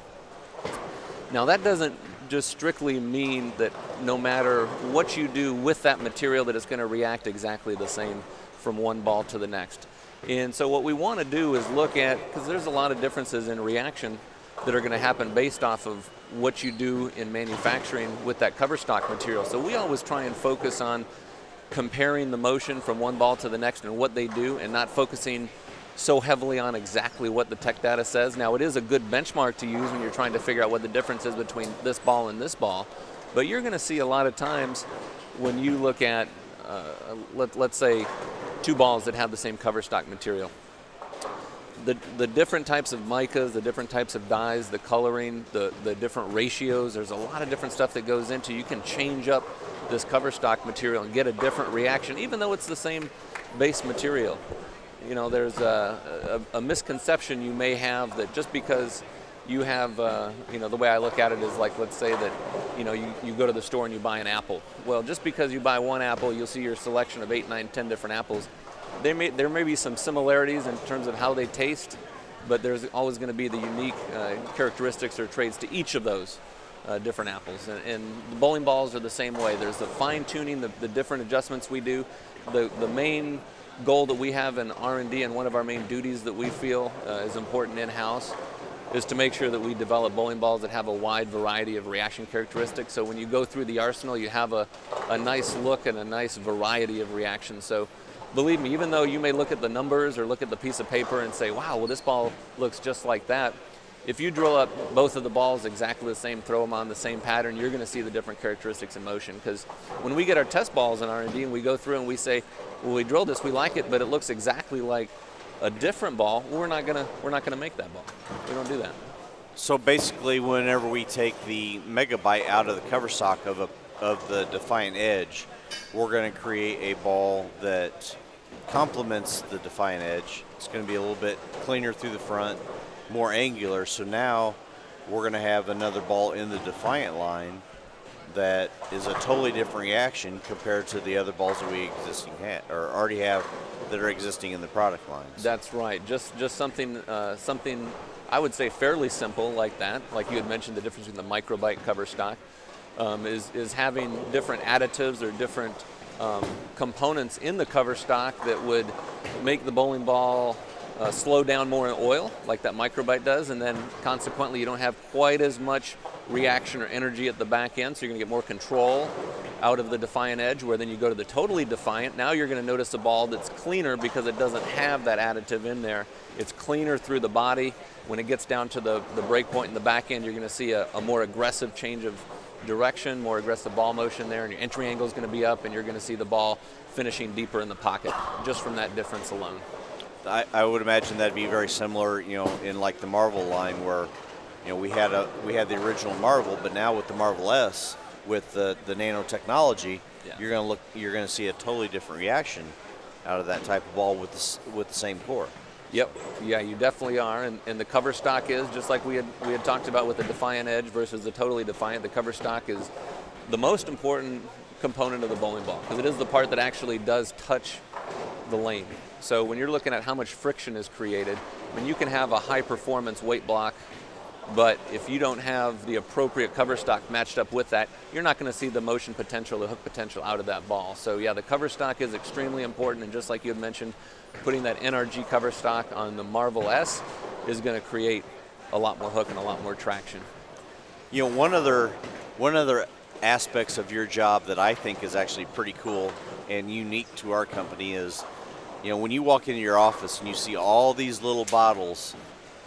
[SPEAKER 4] Now that doesn't just strictly mean that no matter what you do with that material that it's going to react exactly the same from one ball to the next. And so what we want to do is look at, because there's a lot of differences in reaction that are going to happen based off of what you do in manufacturing with that cover stock material. So we always try and focus on comparing the motion from one ball to the next and what they do, and not focusing so heavily on exactly what the tech data says. Now, it is a good benchmark to use when you're trying to figure out what the difference is between this ball and this ball, but you're going to see a lot of times when you look at, let's say, two balls that have the same cover stock material. the different types of micas, the different types of dyes, the coloring, the different ratios. There's a lot of different stuff that goes into. You can change up this cover stock material and get a different reaction, even though it's the same base material. You know, there's a misconception you may have that just because you have, you know, the way I look at it is like, let's say that, you know, you go to the store and you buy an apple. Well, just because you buy one apple, you'll see your selection of 8, 9, 10 different apples. There may be some similarities in terms of how they taste, but there's always going to be the unique characteristics or traits to each of those different apples. And the bowling balls are the same way. There's the fine-tuning, the different adjustments we do. The main goal that we have in R&D, and one of our main duties that we feel is important in-house, is to make sure that we develop bowling balls that have a wide variety of reaction characteristics. So when you go through the arsenal, you have a nice look and a nice variety of reactions. So believe me, even though you may look at the numbers or look at the piece of paper and say, wow, well, this ball looks just like that, if you drill up both of the balls exactly the same, throw them on the same pattern, you're going to see the different characteristics in motion. Because when we get our test balls in R&D and we go through and we say, well, we drilled this, we like it, but it looks exactly like a different ball, we're not gonna make that ball. We don't do that.
[SPEAKER 2] So basically, whenever we take the megabyte out of the cover stock of the Defiant Edge, we're going to create a ball that complements the Defiant Edge. It's going to be a little bit cleaner through the front, more angular. So now we're going to have another ball in the Defiant line that is a totally different reaction compared to the other balls that we already have that are existing in the product lines.
[SPEAKER 4] That's right. Just something I would say fairly simple like that. Like you had mentioned, the difference between the microbyte cover stock is having different additives or different components in the cover stock that would make the bowling ball slow down more in oil, like that microbyte does, and then consequently you don't have quite as much reaction or energy at the back end, so you're going to get more control out of the Defiant Edge, where then you go to the Totally Defiant. Now you're going to notice a ball that's cleaner because it doesn't have that additive in there. It's cleaner through the body. When it gets down to the break point in the back end, you're going to see a more aggressive change of direction, more aggressive ball motion there, and your entry angle is going to be up, and you're going to see the ball finishing deeper in the pocket just from that difference alone.
[SPEAKER 2] I would imagine that'd be very similar, you know, in like the Marvel line, where, you know, we had the original Marvel, but now with the Marvel S, with the nanotechnology,
[SPEAKER 4] yeah,
[SPEAKER 2] you're going to see a totally different reaction out of that type of ball with the same core.
[SPEAKER 4] Yep, yeah, you definitely are, and the cover stock is just like we had talked about with the Defiant Edge versus the Totally Defiant. The cover stock is the most important component of the bowling ball because it is the part that actually does touch the lane. So when you're looking at how much friction is created, I mean, you can have a high performance weight block, but if you don't have the appropriate cover stock matched up with that, you're not going to see the motion potential, the hook potential out of that ball. So yeah, the cover stock is extremely important, and just like you had mentioned, putting that NRG cover stock on the Marvel S is going to create a lot more hook and a lot more traction.
[SPEAKER 2] You know, one other aspects of your job that I think is actually pretty cool and unique to our company is, you know, when you walk into your office and you see all these little bottles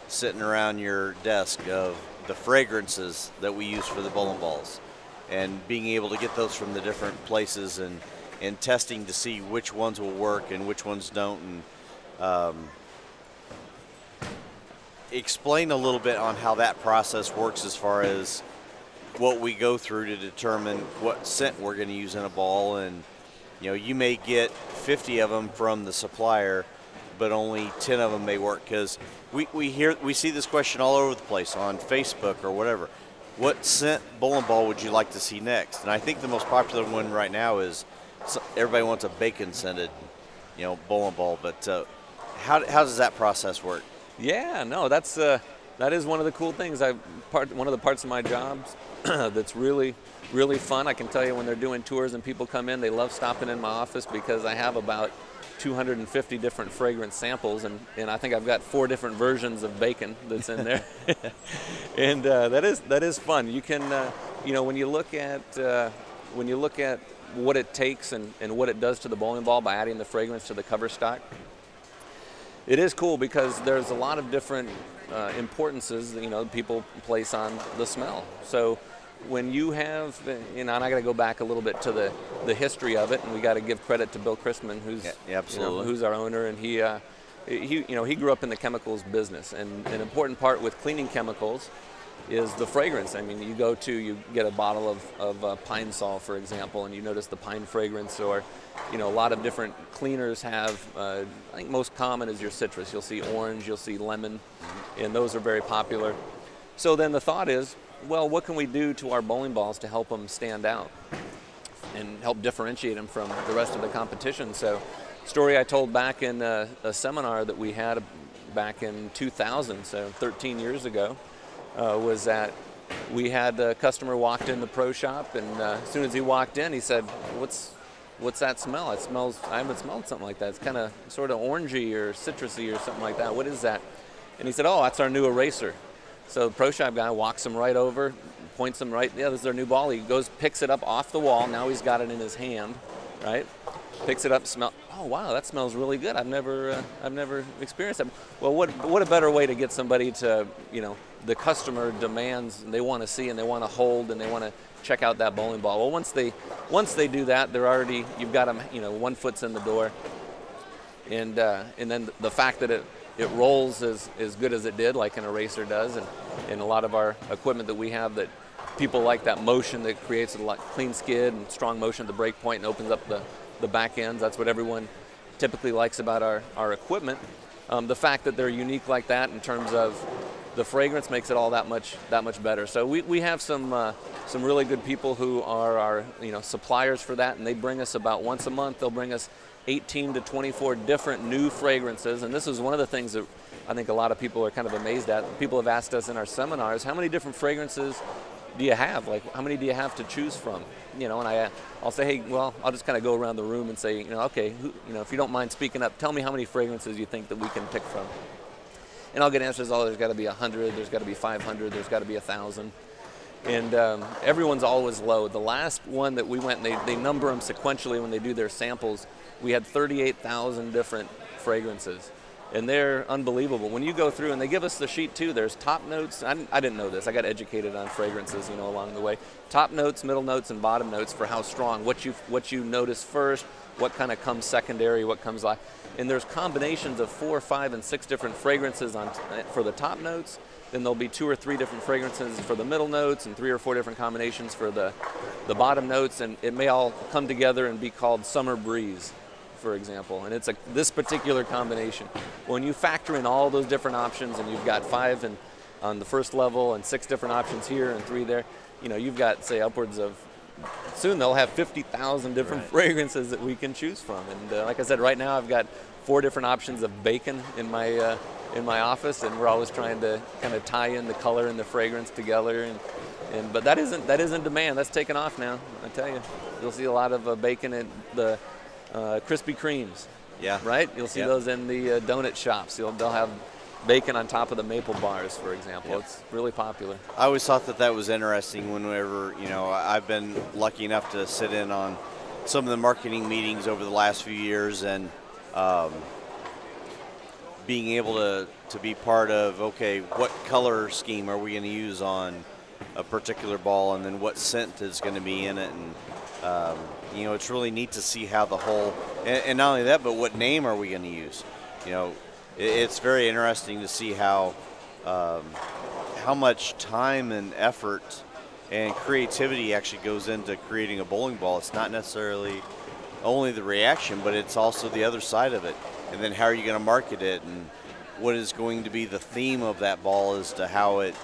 [SPEAKER 2] sitting around your desk of the fragrances that we use for the bowling balls, and being able to get those from the different places and testing to see which ones will work and which ones don't, and explain a little bit on how that process works as far as what we go through to determine what scent we're going to use in a ball. And you know, you may get 50 of them from the supplier, but only 10 of them may work, because we see this question all over the place on Facebook or whatever. What scent bowling ball would you like to see next? And I think the most popular one right now is everybody wants a bacon scented, you know, bowling ball. But how does that process work?
[SPEAKER 4] Yeah, no, that is one of the cool things. One of the parts of my job that's really fun. I can tell you, when they're doing tours and people come in, they love stopping in my office because I have about 250 different fragrance samples, and I think I've got 4 different versions of bacon that's in there. And that is fun. You can you know, when you look at what it takes and what it does to the bowling ball by adding the fragrance to the cover stock, it is cool because there's a lot of different importances that, you know, people place on the smell. So when you have, you know, and I got to go back a little bit to the history of it, and we got to give credit to Bill Christman, who's
[SPEAKER 2] absolutely,
[SPEAKER 4] you know, who's our owner, and he he grew up in the chemicals business, and an important part with cleaning chemicals is the fragrance. I mean, you get a bottle of Pine Sol, for example, and you notice the pine fragrance, or a lot of different cleaners have, I think most common is your citrus. You'll see orange, you'll see lemon, and those are very popular. So then the thought is, well, what can we do to our bowling balls to help them stand out and help differentiate them from the rest of the competition? So, story I told back in a seminar that we had back in 2000, so 13 years ago, was that we had a customer walked in the pro shop, and as soon as he walked in, he said, "What's that smell? It smells. I haven't smelled something like that. It's kind of sort of orangey or citrusy or something like that. What is that?" And he said, "Oh, that's our new eraser." So the pro shop guy walks him right over, points him right. Yeah, this is our new ball. He goes, picks it up off the wall. Now he's got it in his hand, right? Picks it up, smell. Oh wow, that smells really good. I've never experienced that. Well, what a better way to get somebody to, the customer demands, and they want to see, and they want to hold, and they want to check out that bowling ball. Well, once they do that, you've got them, 1 foot's in the door, and then the fact that it rolls as good as it did, like an eraser does, and a lot of our equipment that we have, that people like that motion that creates a clean skid and strong motion at the break point and opens up the back ends. That's what everyone typically likes about our equipment. The fact that they're unique like that in terms of the fragrance makes it all that much better. So we have some really good people who are our suppliers for that, and they bring us about once a month. They'll bring us 18 to 24 different new fragrances, and this is one of the things that I think a lot of people are kind of amazed at. People have asked us in our seminars, how many different fragrances do you have? Like, how many do you have to choose from? And I'll say, hey, well, I'll just kind of go around the room and say, okay, if you don't mind speaking up, tell me how many fragrances you think that we can pick from. And I'll get answers, there's got to be 100, there's got to be 500, there's got to be 1,000. And everyone's always low. The last one that we went, and they number them sequentially when they do their samples, we had 38,000 different fragrances. And they're unbelievable. When you go through, and they give us the sheet too, there's top notes. I didn't know this. I got educated on fragrances, along the way. Top notes, middle notes, and bottom notes for how strong. What you notice first, what kind of comes secondary, what comes last. And there's combinations of 4, 5, and 6 different fragrances for the top notes. Then there'll be 2 or 3 different fragrances for the middle notes, and 3 or 4 different combinations for the bottom notes. And it may all come together and be called Summer Breeze, for example, and it's this particular combination. When you factor in all those different options, and you've got 5 on the first level, and 6 different options here, and 3 there, you've got, say, upwards of, soon they'll have 50,000 different fragrances that we can choose from. And like I said, right now I've got 4 different options of bacon in my office, and we're always trying to kind of tie in the color and the fragrance together. But that isn't demand. That's taken off now. I tell you, you'll see a lot of bacon in the Krispy Kremes. Yeah. Right? You'll see those in the donut shops. They'll have bacon on top of the maple bars, for example. Yep. It's really popular.
[SPEAKER 2] I always thought that was interesting whenever, I've been lucky enough to sit in on some of the marketing meetings over the last few years, and being able to be part of, okay, what color scheme are we going to use on a particular ball, and then what scent is going to be in it, and it's really neat to see how the whole, and not only that, but what name are we going to use? It's very interesting to see how much time and effort and creativity actually goes into creating a bowling ball. It's not necessarily only the reaction, but it's also the other side of it. And then how are you going to market it, and what is going to be the theme of that ball as to how it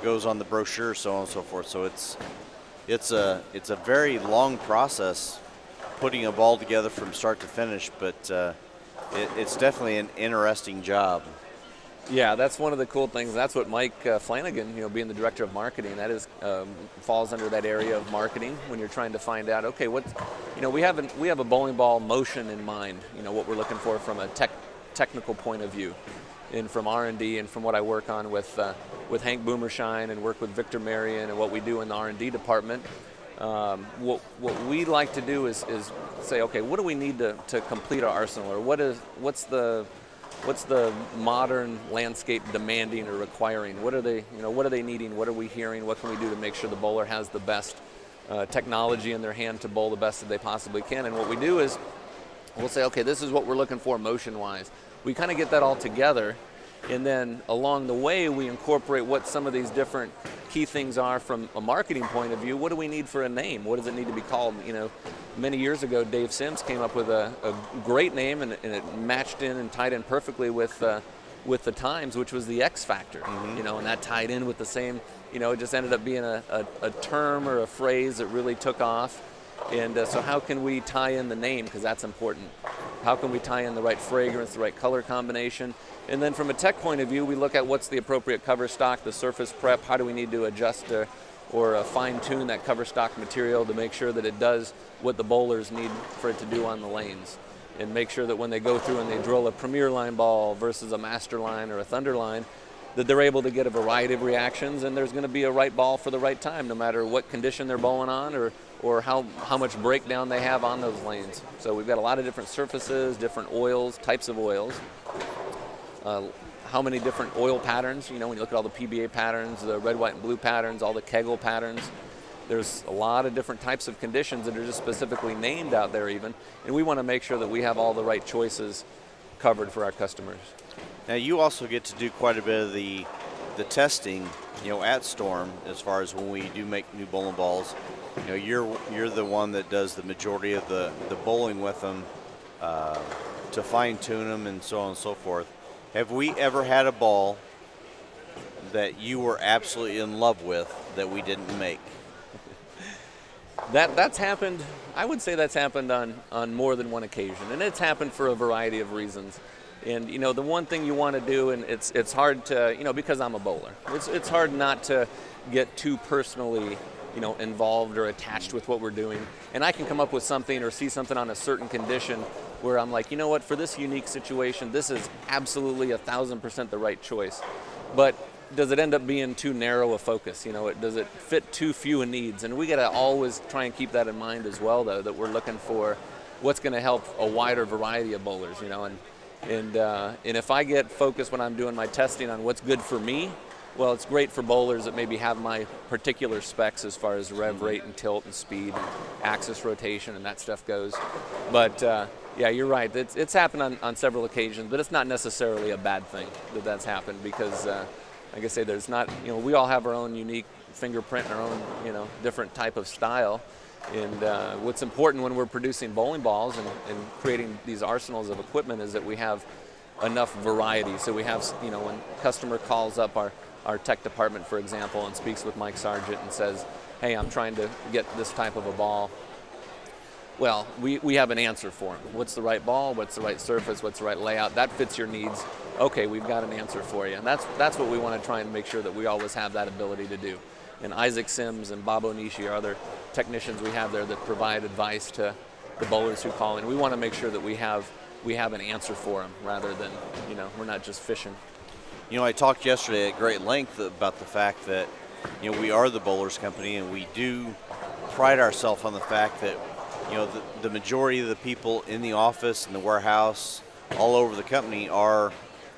[SPEAKER 2] goes on the brochure, so on and so forth. So it's a very long process putting a ball together from start to finish, but it's definitely an interesting job.
[SPEAKER 4] Yeah, that's one of the cool things. That's what Mike Flanagan, being the director of marketing, that is falls under that area of marketing when you're trying to find out, okay, we have a bowling ball motion in mind, what we're looking for from a technical point of view, and from R&D, and from what I work on with Hank Boomershine and work with Victor Marion and what we do in the R&D department. What we like to do is say, okay, what do we need to complete our arsenal, or what's the modern landscape demanding or requiring? What are they needing? What are we hearing? What can we do to make sure the bowler has the best technology in their hand to bowl the best that they possibly can? And what we do is we'll say, okay, this is what we're looking for motion-wise. we kind of get that all together, and then along the way we incorporate what some of these different key things are from a marketing point of view. What do we need for a name? What does it need to be called? You know, many years ago, Dave Sims came up with a great name, and it matched in and tied in perfectly with the times, which was the X Factor. You know, and that tied in with the same. You know, it just ended up being a term or a phrase that really took off. And so how can we tie in the name, because that's important. How can we tie in the right fragrance, the right color combination? And then from a tech point of view, we look at what's the appropriate cover stock, the surface prep, how do we need to adjust or fine-tune that cover stock material to make sure that it does what the bowlers need for it to do on the lanes, and make sure that when they go through and they drill a Premier Line ball versus a Master Line or a Thunder Line, that they're able to get a variety of reactions, and there's going to be a right ball for the right time, no matter what condition they're bowling on or how much breakdown they have on those lanes. So we've got a lot of different surfaces, different oils, types of oils, how many different oil patterns. You know, when you look at all the PBA patterns, the red, white, and blue patterns, all the Kegel patterns, there's a lot of different types of conditions that are just specifically named out there even, and we want to make sure that we have all the right choices covered for our customers.
[SPEAKER 2] Now you also get to do quite a bit of the testing, you know, at Storm, as far as when we do make new bowling balls. You know, you're the one that does the majority of the bowling with them to fine tune them and so on and so forth. Have we ever had a ball that you were absolutely in love with that we didn't make?
[SPEAKER 4] That's happened. I would say that's happened on more than one occasion, and it's happened for a variety of reasons. And you know, the one thing you want to do, and it's hard to, you know, because I'm a bowler, it's hard not to get too personally, you know, involved or attached with what we're doing. And I can come up with something or see something on a certain condition where I'm like, you know what, for this unique situation, this is absolutely 1,000% the right choice. But does it end up being too narrow a focus? You know, does it fit too few a needs? And we got to always try and keep that in mind as well, though, that we're looking for what's going to help a wider variety of bowlers, you know. And if I get focused when I'm doing my testing on what's good for me, well, it's great for bowlers that maybe have my particular specs as far as rev rate and tilt and speed and axis rotation and that stuff goes. But yeah, you're right. It's happened on several occasions, but it's not necessarily a bad thing that that's happened, because like I say, there's not, you know, we all have our own unique fingerprint and our own, you know, different type of style. And what's important when we're producing bowling balls and creating these arsenals of equipment is that we have enough variety. So we have, you know, when a customer calls up our tech department, for example, and speaks with Mike Sargent and says, hey, I'm trying to get this type of a ball. Well, we have an answer for him. What's the right ball? What's the right surface? What's the right layout? That fits your needs. Okay, we've got an answer for you. And that's what we want to try and make sure that we always have that ability to do. And Isaac Sims and Bob Onishi are other technicians we have there that provide advice to the bowlers who call in. We want to make sure that we have an answer for them, rather than, you know, we're not just fishing.
[SPEAKER 2] You know, I talked yesterday at great length about the fact that, you know, we are the Bowlers Company, and we do pride ourselves on the fact that, you know, the majority of the people in the office and the warehouse all over the company are,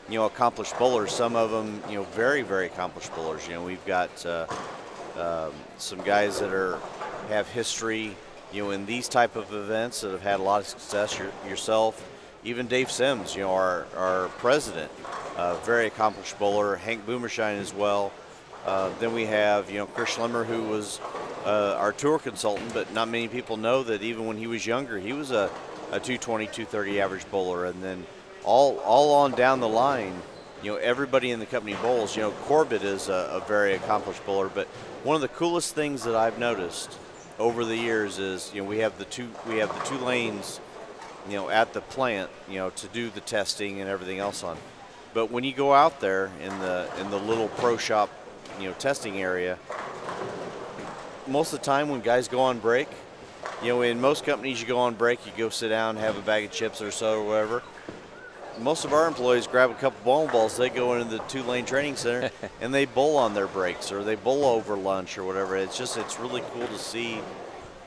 [SPEAKER 2] you know, accomplished bowlers. Some of them, you know, very, very accomplished bowlers. You know, we've got some guys that have history, you know, in these type of events that have had a lot of success. Yourself, even Dave Sims, you know, our president, very accomplished bowler. Hank Boomershine as well. Then we have, you know, Chris Schlemmer, who was our tour consultant, but not many people know that even when he was younger, he was a 220, 230 average bowler. And then all on down the line, you know, everybody in the company bowls. You know, Corbett is a very accomplished bowler, but one of the coolest things that I've noticed over the years is, you know, we have the two lanes, you know, at the plant, you know, to do the testing and everything else on. But when you go out there in the little pro shop, you know, testing area, most of the time when guys go on break, you know, in most companies you go on break, you go sit down, have a bag of chips or so or whatever. Most of our employees grab a couple bowling balls, they go into the 2-lane training center and they bowl on their breaks, or they bowl over lunch or whatever. It's really cool to see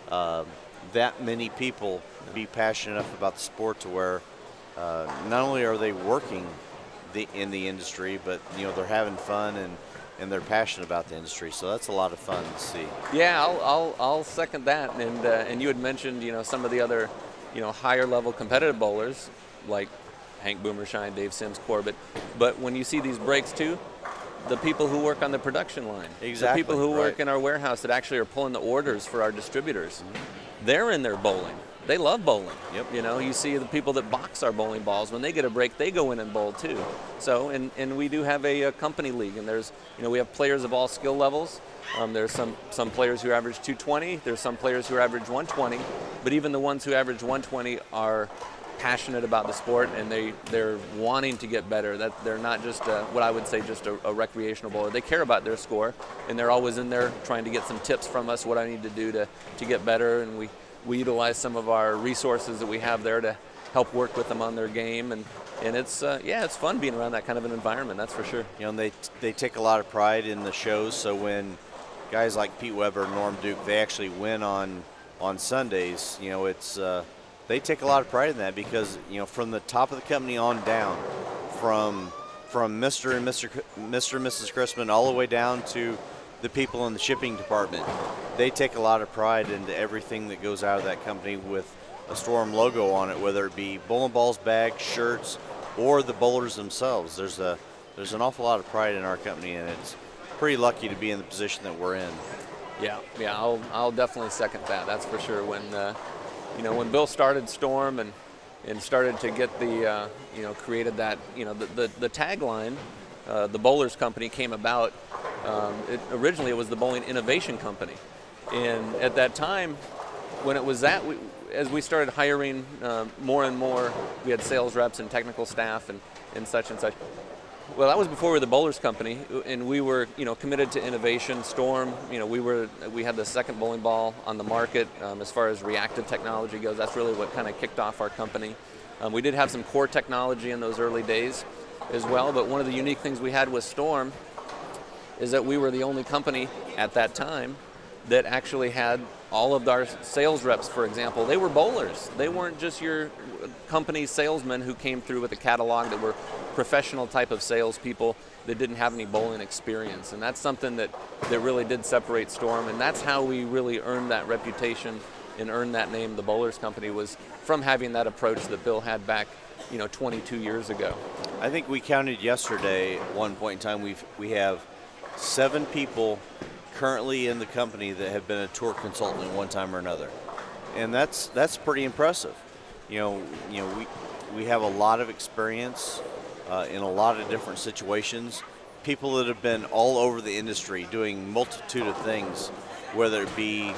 [SPEAKER 2] that many people be passionate enough about the sport to where not only are they working in the industry, but, you know, they're having fun and they're passionate about the industry. So that's a lot of fun to see.
[SPEAKER 4] Yeah, I'll second that. And you had mentioned, you know, some of the other, you know, higher level competitive bowlers like Hank Boomershine, Dave Sims, Corbett. But when you see these breaks too, the people who work on the production line,
[SPEAKER 2] Exactly,
[SPEAKER 4] the people who
[SPEAKER 2] right.
[SPEAKER 4] work in our warehouse that actually are pulling the orders for our distributors, they're in there bowling. They love bowling.
[SPEAKER 2] Yep.
[SPEAKER 4] You know, you see the people that box our bowling balls, when they get a break, they go in and bowl too. So, and we do have a company league, and there's, you know, we have players of all skill levels. There's some players who average 220, there's some players who average 120, but even the ones who average 120 are passionate about the sport, and they're wanting to get better. That they're not just what I would say just a recreational bowler. They care about their score, and they're always in there trying to get some tips from us, what I need to do to get better, and we utilize some of our resources that we have there to help work with them on their game, and it's it's fun being around that kind of an environment, that's for sure.
[SPEAKER 2] You know, they take a lot of pride in the shows, so when guys like Pete Weber, Norm Duke, they actually win on Sundays, you know, it's they take a lot of pride in that, because, you know, from the top of the company on down, from Mr. and Mrs. Chrisman all the way down to the people in the shipping department, they take a lot of pride into everything that goes out of that company with a Storm logo on it, whether it be bowling balls, bags, shirts, or the bowlers themselves. There's an awful lot of pride in our company, and it's pretty lucky to be in the position that we're in.
[SPEAKER 4] Yeah, I'll definitely second that. That's for sure. When you know, when Bill started Storm and started to get the you know, created that, you know, the tagline, the Bowlers Company came about. Originally it was the Bowling Innovation Company, and at that time, when it was that, as we started hiring more and more, we had sales reps and technical staff and such and such. Well, that was before we were the Bowlers Company, and we were, you know, committed to innovation. Storm, you know, we had the second bowling ball on the market as far as reactive technology goes. That's really what kind of kicked off our company. We did have some core technology in those early days as well, but one of the unique things we had with Storm is that we were the only company at that time that actually had all of our sales reps, for example, they were bowlers. They weren't just your company salesmen who came through with a catalog, that were professional type of salespeople that didn't have any bowling experience. And that's something that really did separate Storm, and that's how we really earned that reputation and earned that name, the Bowlers Company, was from having that approach that Bill had back, you know, 22 years ago.
[SPEAKER 2] I think we counted yesterday at one point in time, we have 7 people currently in the company that have been a tour consultant at one time or another, and that's pretty impressive. You know, we have a lot of experience in a lot of different situations. People that have been all over the industry doing multitude of things, whether it be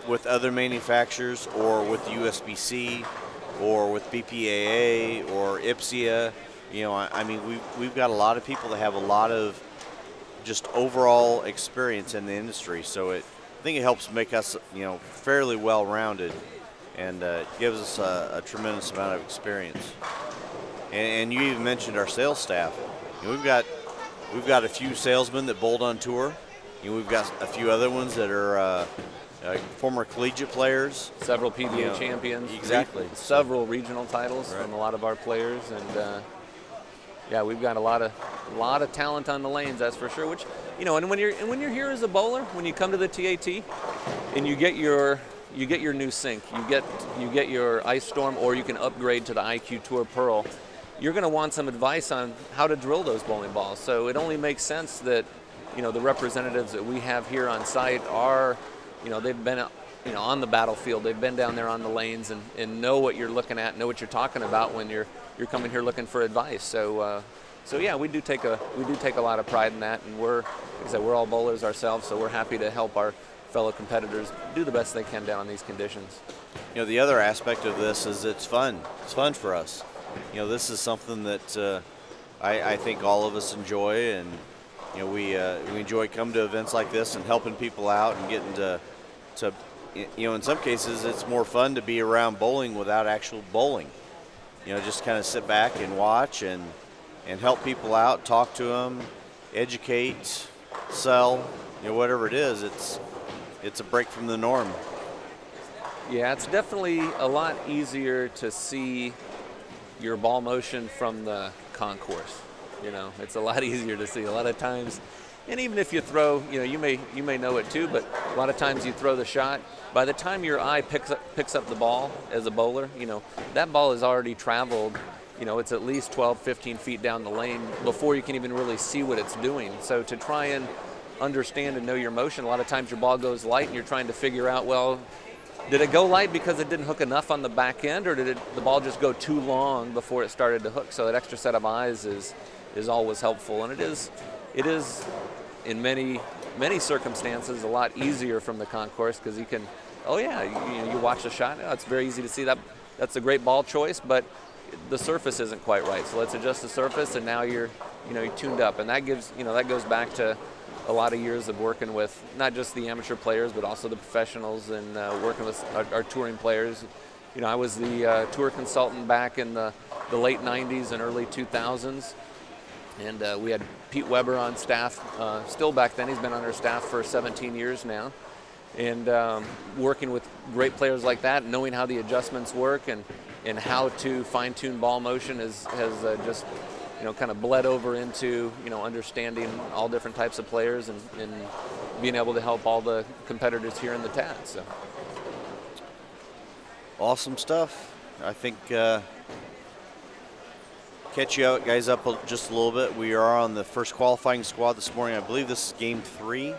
[SPEAKER 2] with other manufacturers or with USBC or with BPAA or IPSIA. You know, I mean, we've got a lot of people that have a lot of just overall experience in the industry, so I think it helps make us, you know, fairly well-rounded, and gives us a tremendous amount of experience. And you even mentioned our sales staff. You know, we've got a few salesmen that bowled on tour. You know, we've got a few other ones that are former collegiate players,
[SPEAKER 4] several PBA champions,
[SPEAKER 2] exactly,
[SPEAKER 4] several regional titles from a lot of our players, and yeah, we've got a lot of talent on the lanes, that's for sure. Which, you know, and when you're here as a bowler, when you come to the TAT, and you get your new sink, you get your Ice Storm, or you can upgrade to the IQ Tour Pearl, you're going to want some advice on how to drill those bowling balls. So it only makes sense that, you know, the representatives that we have here on site are, you know, they've been, you know, on the battlefield, they've been down there on the lanes, and know what you're looking at, know what you're talking about when you're coming here looking for advice. So yeah, we do take a lot of pride in that, and like I said, we're all bowlers ourselves, so we're happy to help our fellow competitors do the best they can down in these conditions.
[SPEAKER 2] You know, the other aspect of this is it's fun. It's fun for us. You know, this is something that I think all of us enjoy, and you know, we enjoy coming to events like this and helping people out and getting to you know, in some cases it's more fun to be around bowling without actual bowling. You know, just kind of sit back and watch and help people out, talk to them, educate, sell, you know, whatever it is. It's a break from the norm.
[SPEAKER 4] Yeah, it's definitely a lot easier to see your ball motion from the concourse. You know, it's a lot easier to see. A lot of times, and even if you throw, you know, you may know it too, but a lot of times you throw the shot, by the time your eye picks up the ball as a bowler, you know, that ball has already traveled it's at least 12, 15 feet down the lane before you can even really see what it's doing. So to try and understand and know your motion, a lot of times your ball goes light and you're trying to figure out, well, did it go light because it didn't hook enough on the back end, or did the ball just go too long before it started to hook? So that extra set of eyes is always helpful, and it is in many circumstances a lot easier from the concourse, because you can, you watch the shot, it's very easy to see that's a great ball choice, but the surface isn't quite right. So let's adjust the surface, and now you're tuned up, and that goes back to a lot of years of working with not just the amateur players, but also the professionals, and working with our touring players. I was the tour consultant back in the late 90s and early 2000s, and we had Pete Weber on staff still back then. He's been on our staff for 17 years now, and working with great players like that, knowing how the adjustments work and how to fine-tune ball motion has just kind of bled over into understanding all different types of players and being able to help all the competitors here in the TAT. So
[SPEAKER 2] awesome stuff. I think catch you guys up just a little bit. We are on the first qualifying squad this morning. I believe this is game 3.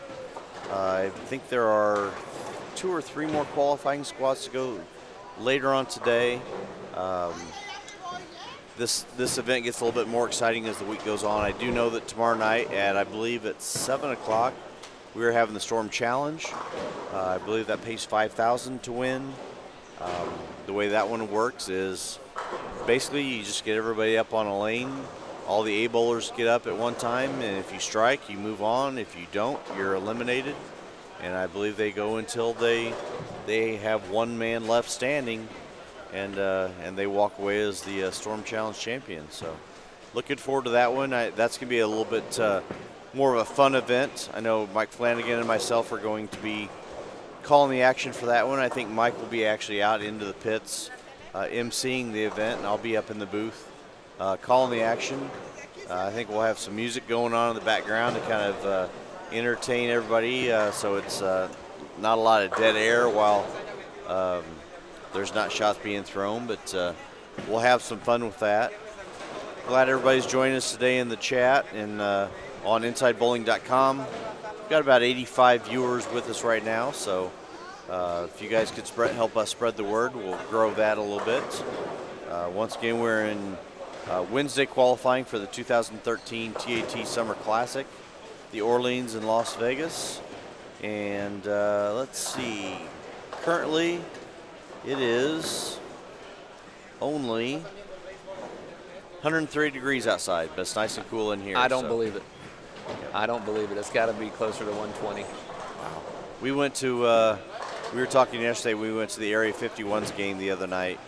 [SPEAKER 2] I think there are 2 or 3 more qualifying squads to go later on today. This event gets a little bit more exciting as the week goes on. I do know that tomorrow night at, I believe it's 7 o'clock, we are having the Storm Challenge. I believe that pays $5,000 to win. The way that one works is basically you just get everybody up on a lane. All the A bowlers get up at one time, and if you strike, you move on. If you don't, you're eliminated. And I believe they go until they have one man left standing, and they walk away as the Storm Challenge champion. So looking forward to that one. That's going to be a little bit more of a fun event. I know Mike Flanagan and myself are going to be calling the action for that one. I think Mike will be actually out into the pits emceeing the event, and I'll be up in the booth calling the action. I think we'll have some music going on in the background to kind of entertain everybody, so it's not a lot of dead air while there's not shots being thrown, but we'll have some fun with that. Glad everybody's joining us today in the chat and on InsideBowling.com. We've got about 85 viewers with us right now, so if you guys could help us spread the word, we'll grow that a little bit. Once again, we're in Wednesday qualifying for the 2013 TAT Summer Classic, the Orleans in Las Vegas. And let's see, currently it is only 103 degrees outside, but it's nice and cool in here.
[SPEAKER 4] I don't believe it. I don't believe it. It's got to be closer to 120.
[SPEAKER 2] Wow. We went to, we were talking yesterday, we went to the Area 51's game the other night,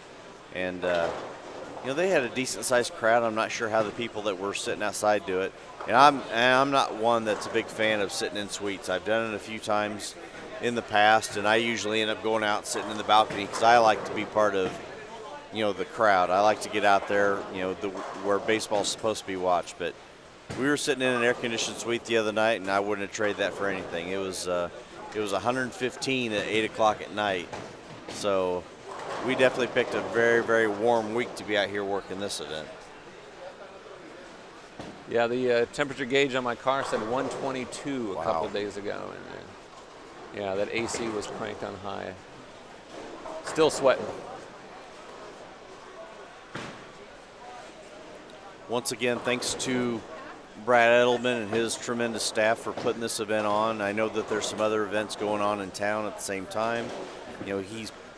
[SPEAKER 2] and you know, they had a decent sized crowd. I'm not sure how the people that were sitting outside do it. And I'm not one that's a big fan of sitting in suites. I've done it a few times in the past, and I usually end up going out and sitting in the balcony because I like to be part of, you know, the crowd. I like to get out there, you know, where baseball's supposed to be watched. But we were sitting in an air-conditioned suite the other night, and I wouldn't have traded that for anything. It was 115 at 8 o'clock at night. So we definitely picked a very, very warm week to be out here working this event.
[SPEAKER 4] Yeah, the temperature gauge on my car said 122 a couple days ago. And, yeah, that AC was cranked on high. Still sweating.
[SPEAKER 2] Once again, thanks to Brad Edelman and his tremendous staff for putting this event on. I know that there's some other events going on in town at the same time. You know,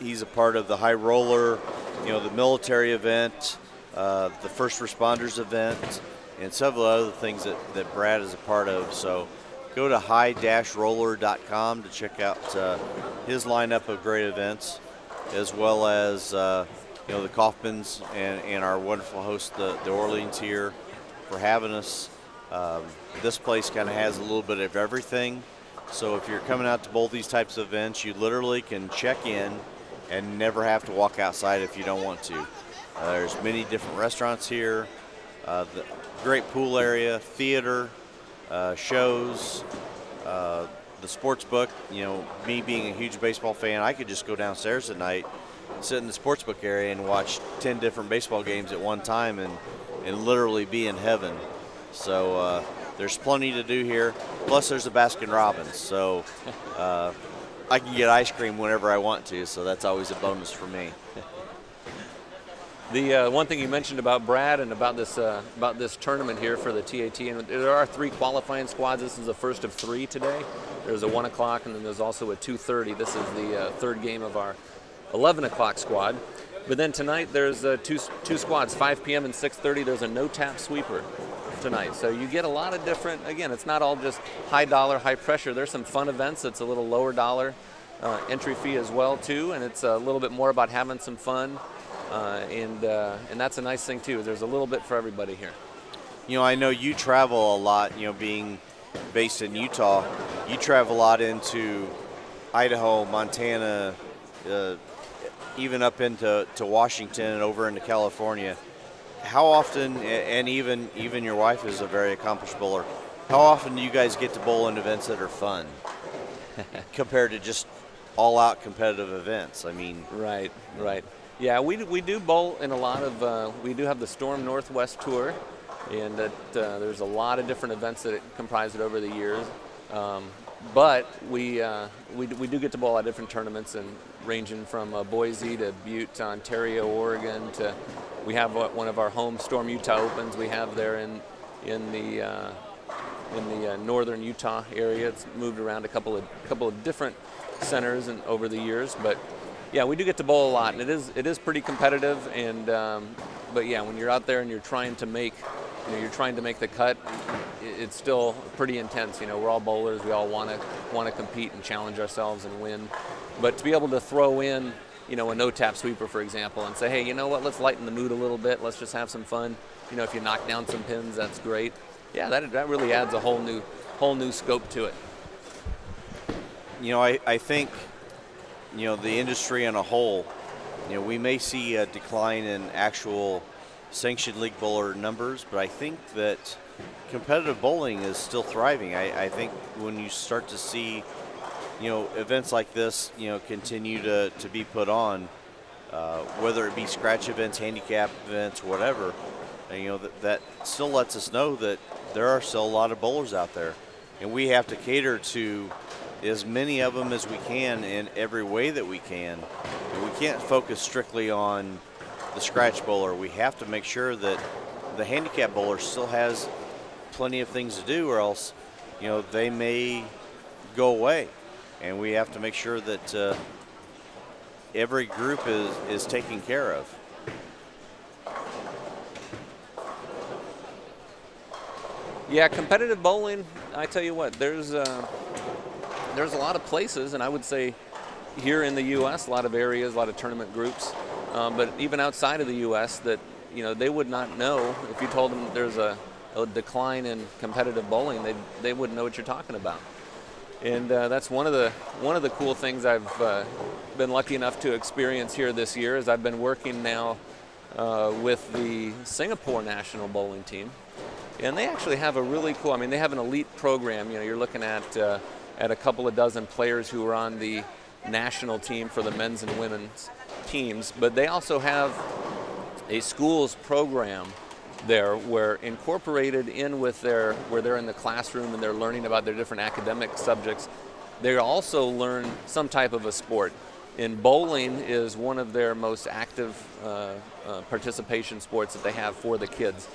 [SPEAKER 2] he's a part of the high roller, you know, the military event, the first responders event, and several other things that Brad is a part of. So go to high-roller.com to check out his lineup of great events, as well as you know, the Kloempkens and our wonderful host, the Orleans here, for having us. This place kind of has a little bit of everything. So if you're coming out to both these types of events, you literally can check in and never have to walk outside if you don't want to. There's many different restaurants here, the great pool area, theater, shows, the sports book, you know, me being a huge baseball fan, I could just go downstairs at night, sit in the sports book area and watch 10 different baseball games at one time and literally be in heaven. So there's plenty to do here. Plus there's a Baskin Robbins. So I can get ice cream whenever I want to. So that's always a bonus for me.
[SPEAKER 4] The one thing you mentioned about Brad and about this tournament here for the TAT, and there are 3 qualifying squads. This is the first of 3 today. There's a 1 o'clock, and then there's also a 2:30. This is the 3rd game of our 11 o'clock squad. But then tonight there's two squads, 5 p.m. and 6:30. There's a no-tap sweeper tonight. So you get a lot of different, again, it's not all just high dollar, high pressure. There's some fun events that's a little lower dollar entry fee as well, too, and it's a little bit more about having some fun. And that's a nice thing too. There's a little bit for everybody here.
[SPEAKER 2] You know, I know you travel a lot. You know, being based in Utah, you travel a lot into Idaho, Montana, even up into Washington and over into California. How often, and even your wife is a very accomplished bowler, how often do you guys get to bowl in events that are fun compared to just all-out competitive events? I mean,
[SPEAKER 4] right. Yeah, we do bowl in a lot of, we do have the Storm Northwest Tour, and there's a lot of different events that comprise it over the years. But we do get to bowl at different tournaments, and ranging from Boise to Butte, Ontario, Oregon, to we have one of our home Storm Utah Opens we have there in the northern Utah area. It's moved around a couple of different centers and over the years, but yeah, we do get to bowl a lot, and it is pretty competitive. And but yeah, when you're out there and you're trying to make the cut, it's still pretty intense. You know, we're all bowlers. We all want to compete and challenge ourselves and win. But to be able to throw in, you know, a no-tap sweeper, for example, and say, hey, you know what? Let's lighten the mood a little bit. Let's just have some fun. You know, if you knock down some pins, that's great. Yeah, that really adds a whole new scope to it.
[SPEAKER 2] You know, I think, you know, the industry in a whole, you know, we may see a decline in actual sanctioned league bowler numbers, but I think that competitive bowling is still thriving. I think when you start to see, you know, events like this, you know, continue to be put on, whether it be scratch events, handicap events, whatever, you know, that still lets us know that there are still a lot of bowlers out there, and we have to cater to as many of them as we can in every way that we can. And we can't focus strictly on the scratch bowler. We have to make sure that the handicap bowler still has plenty of things to do, or else, you know, they may go away. And we have to make sure that every group is taken care of.
[SPEAKER 4] Yeah, competitive bowling, I tell you what, there's a lot of places, and I would say here in the U.S., a lot of areas, a lot of tournament groups, but even outside of the U.S. that, you know, they would not know if you told them there's a decline in competitive bowling. They wouldn't know what you're talking about. And that's one of the cool things I've been lucky enough to experience here this year, is I've been working now with the Singapore national bowling team, and they actually have a really cool. I mean, they have an elite program. You know, you're looking at a couple of dozen players who are on the national team for the men's and women's teams, but they also have a schools program there where incorporated in with where they're in the classroom and they're learning about their different academic subjects, they also learn some type of a sport. And bowling is one of their most active participation sports that they have for the kids.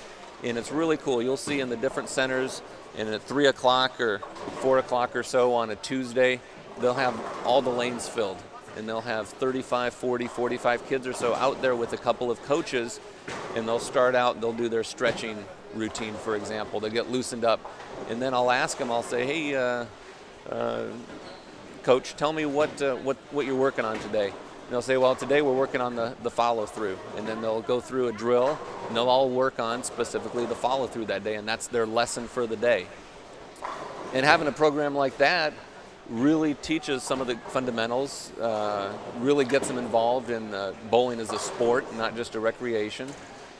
[SPEAKER 4] And it's really cool. You'll see in the different centers, and at 3 o'clock or 4 o'clock or so on a Tuesday, they'll have all the lanes filled. And they'll have 35, 40, 45 kids or so out there with a couple of coaches, and they'll start out, they'll do their stretching routine, for example. They'll get loosened up. And then I'll ask them, I'll say, hey, Coach, tell me what you're working on today. And they'll say, well, today we're working on the follow-through. And then they'll go through a drill, and they'll all work on specifically the follow-through that day, and that's their lesson for the day. And having a program like that really teaches some of the fundamentals, really gets them involved in bowling as a sport, not just a recreation.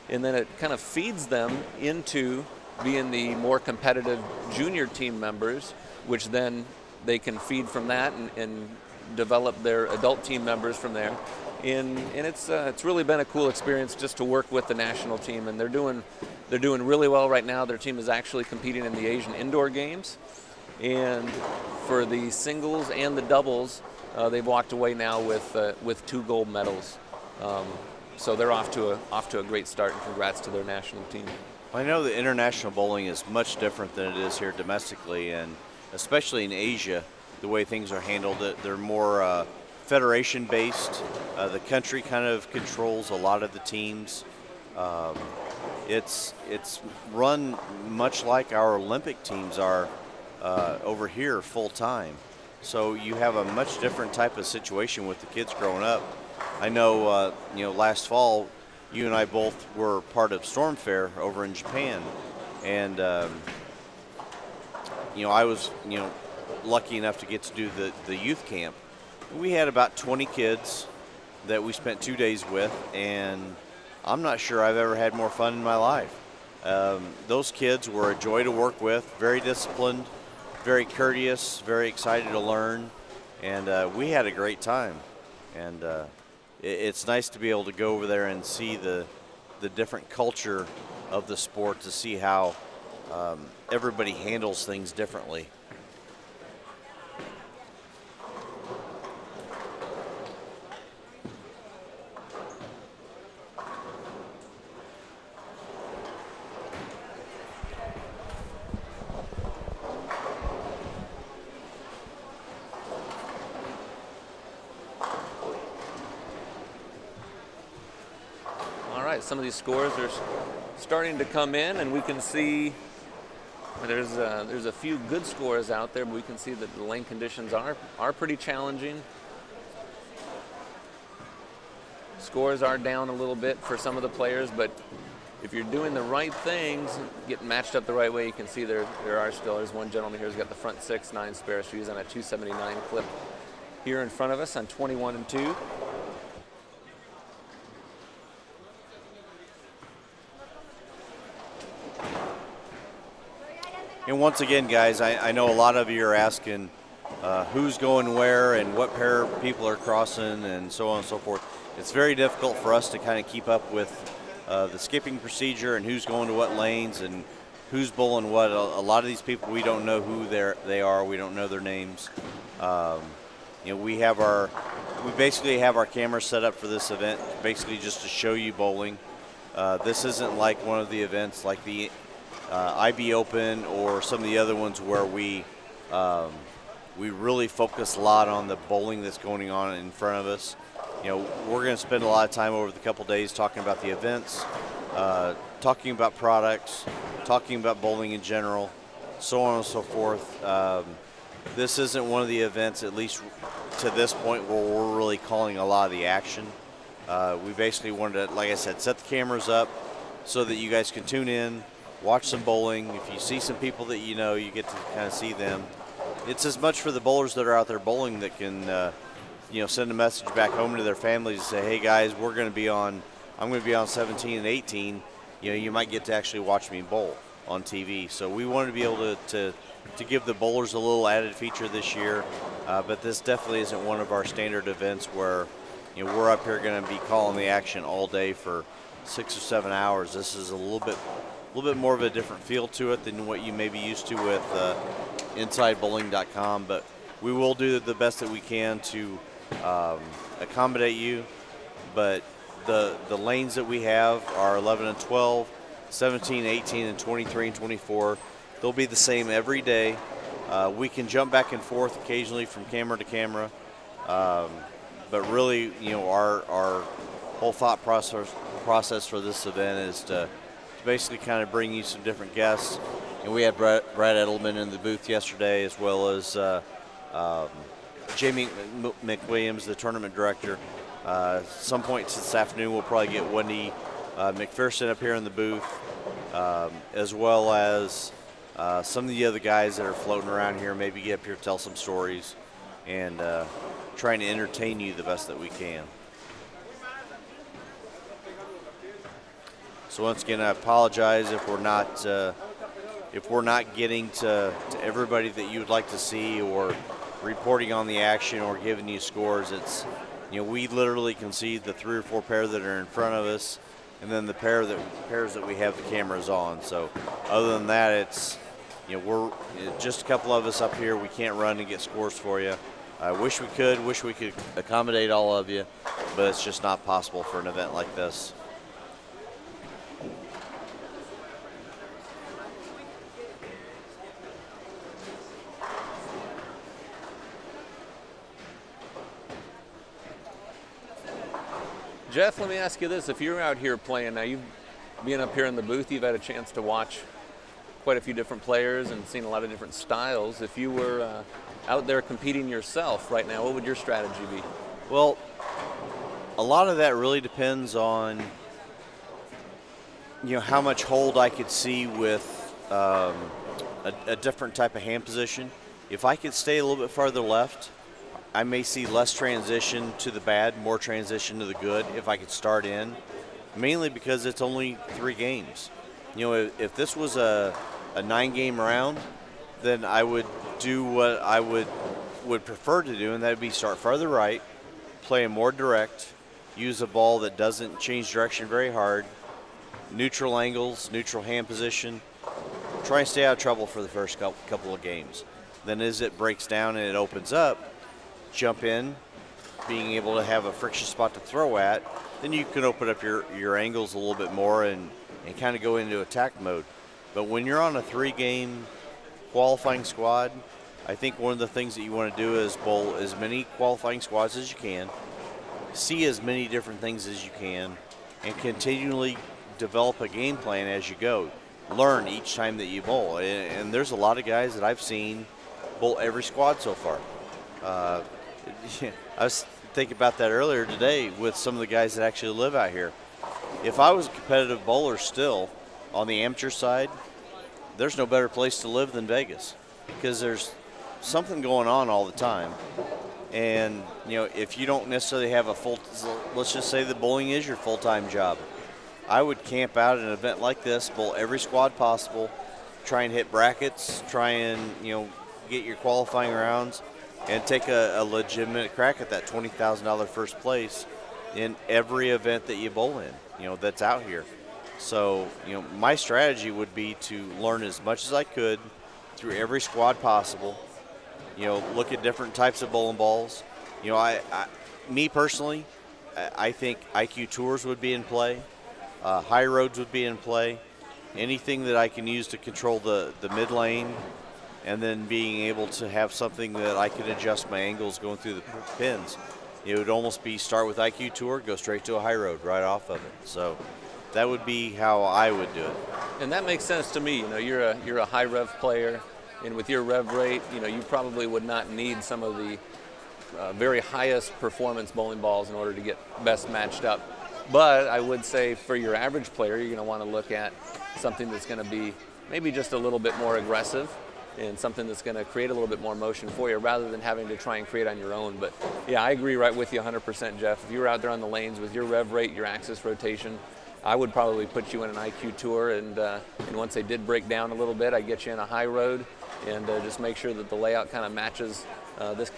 [SPEAKER 4] And then it kind of feeds them into being the more competitive junior team members, which then they can feed from that and develop their adult team members from there. And it's really been a cool experience just to work with the national team, and they're doing really well right now. Their team is actually competing in the Asian Indoor Games, and for the singles and the doubles, they've walked away now with 2 gold medals. So they're off to a great start, and congrats to their national team.
[SPEAKER 2] I know that international bowling is much different than it is here domestically, and especially in Asia, the way things are handled, they're more federation-based. The country kind of controls a lot of the teams. It's run much like our Olympic teams are over here full-time. So you have a much different type of situation with the kids growing up. I know, last fall, you and I both were part of Storm Fair over in Japan, and I was, lucky enough to get to do the youth camp. We had about 20 kids that we spent 2 days with, and I'm not sure I've ever had more fun in my life. Those kids were a joy to work with, very disciplined, very courteous, very excited to learn, and we had a great time. And it's nice to be able to go over there and see the different culture of the sport, to see how everybody handles things differently.
[SPEAKER 4] Some of these scores are starting to come in, and we can see there's a few good scores out there, but we can see that the lane conditions are pretty challenging. Scores are down a little bit for some of the players, but if you're doing the right things, getting matched up the right way, you can see there's one gentleman here who's got the front 6-9 spare, so he's on a 279 clip here in front of us on 21 and 2.
[SPEAKER 2] And once again, guys, I know a lot of you are asking who's going where and what pair of people are crossing and so on and so forth. It's very difficult for us to kind of keep up with the skipping procedure and who's going to what lanes and who's bowling what. A lot of these people, we don't know who they are. We don't know their names. We basically have our cameras set up for this event, basically just to show you bowling. This isn't like one of the events like the IB Open or some of the other ones where we really focus a lot on the bowling that's going on in front of us. We're going to spend a lot of time over the couple days talking about the events, talking about products, talking about bowling in general, so on and so forth. This isn't one of the events, at least to this point, where we're really calling a lot of the action. We basically wanted to, like I said, set the cameras up so that you guys can tune in, watch some bowling. If you see some people that you know, you get to kind of see them. It's as much for the bowlers that are out there bowling that can, send a message back home to their families and say, hey guys, I'm going to be on 17 and 18. You might get to actually watch me bowl on TV. So we wanted to be able to give the bowlers a little added feature this year, but this definitely isn't one of our standard events where we're up here going to be calling the action all day for 6 or 7 hours. This is a little bit more of a different feel to it than what you may be used to with InsideBowling.com, but we will do the best that we can to accommodate you. But the lanes that we have are 11 and 12, 17, 18, and 23 and 24. They'll be the same every day. We can jump back and forth occasionally from camera to camera, but really, our whole thought process for this event is to basically kind of bring you some different guests. And we had Brad Edelman in the booth yesterday, as well as Jamie McWilliams, the tournament director. Some point this afternoon, we'll probably get Wendy McPherson up here in the booth, as well as some of the other guys that are floating around here, maybe get up here, tell some stories, and trying to entertain you the best that we can. So once again, I apologize if we're if we're not getting to everybody that you would like to see, or reporting on the action, or giving you scores, it's, we literally can see the 3 or 4 pair that are in front of us, and then the pairs that we have the cameras on. So other than that, it's, we're just a couple of us up here. We can't run and get scores for you. I wish we could accommodate all of you, but it's just not possible for an event like this.
[SPEAKER 4] Jeff, let me ask you this. If you're out here playing, now you've been up here in the booth, you've had a chance to watch quite a few different players and seen a lot of different styles. If you were out there competing yourself right now, what would your strategy be?
[SPEAKER 2] Well, a lot of that really depends on, how much hold I could see with a different type of hand position. If I could stay a little bit farther left, I may see less transition to the bad, more transition to the good if I could start in, mainly because it's only 3 games. If this was a 9-game round, then I would do what I would prefer to do, and that would be start farther right, play more direct, use a ball that doesn't change direction very hard, neutral angles, neutral hand position, try and stay out of trouble for the first couple of games. Then as it breaks down and it opens up, jump in, being able to have a friction spot to throw at, then you can open up your angles a little bit more and kind of go into attack mode. But when you're on a 3-game qualifying squad, I think one of the things that you want to do is bowl as many qualifying squads as you can, see as many different things as you can, and continually develop a game plan as you go. Learn each time that you bowl. And there's a lot of guys that I've seen bowl every squad so far. I was thinking about that earlier today with some of the guys that actually live out here. If I was a competitive bowler still on the amateur side, there's no better place to live than Vegas, because there's something going on all the time. And, if you don't necessarily have a let's just say that bowling is your full-time job, I would camp out at an event like this, bowl every squad possible, try and hit brackets, try and, get your qualifying rounds, and take a legitimate crack at that $20,000 first place in every event that you bowl in, that's out here. So, my strategy would be to learn as much as I could through every squad possible, look at different types of bowling balls. Me personally, I think IQ Tours would be in play, high roads would be in play, anything that I can use to control the mid lane, and then being able to have something that I can adjust my angles going through the pins. It would almost be start with IQ Tour, go straight to a high road right off of it. So that would be how I would do it.
[SPEAKER 4] And that makes sense to me. You're a high rev player, and with your rev rate, you probably would not need some of the very highest performance bowling balls in order to get best matched up. But I would say for your average player, you're going to want to look at something that's going to be maybe just a little bit more aggressive, and something that's going to create a little bit more motion for you rather than having to try and create on your own. But yeah, I agree right with you 100%, Jeff. If you were out there on the lanes with your rev rate, your axis rotation, I would probably put you in an IQ Tour, and once they did break down a little bit, I'd get you in a high road and just make sure that the layout kind of matches this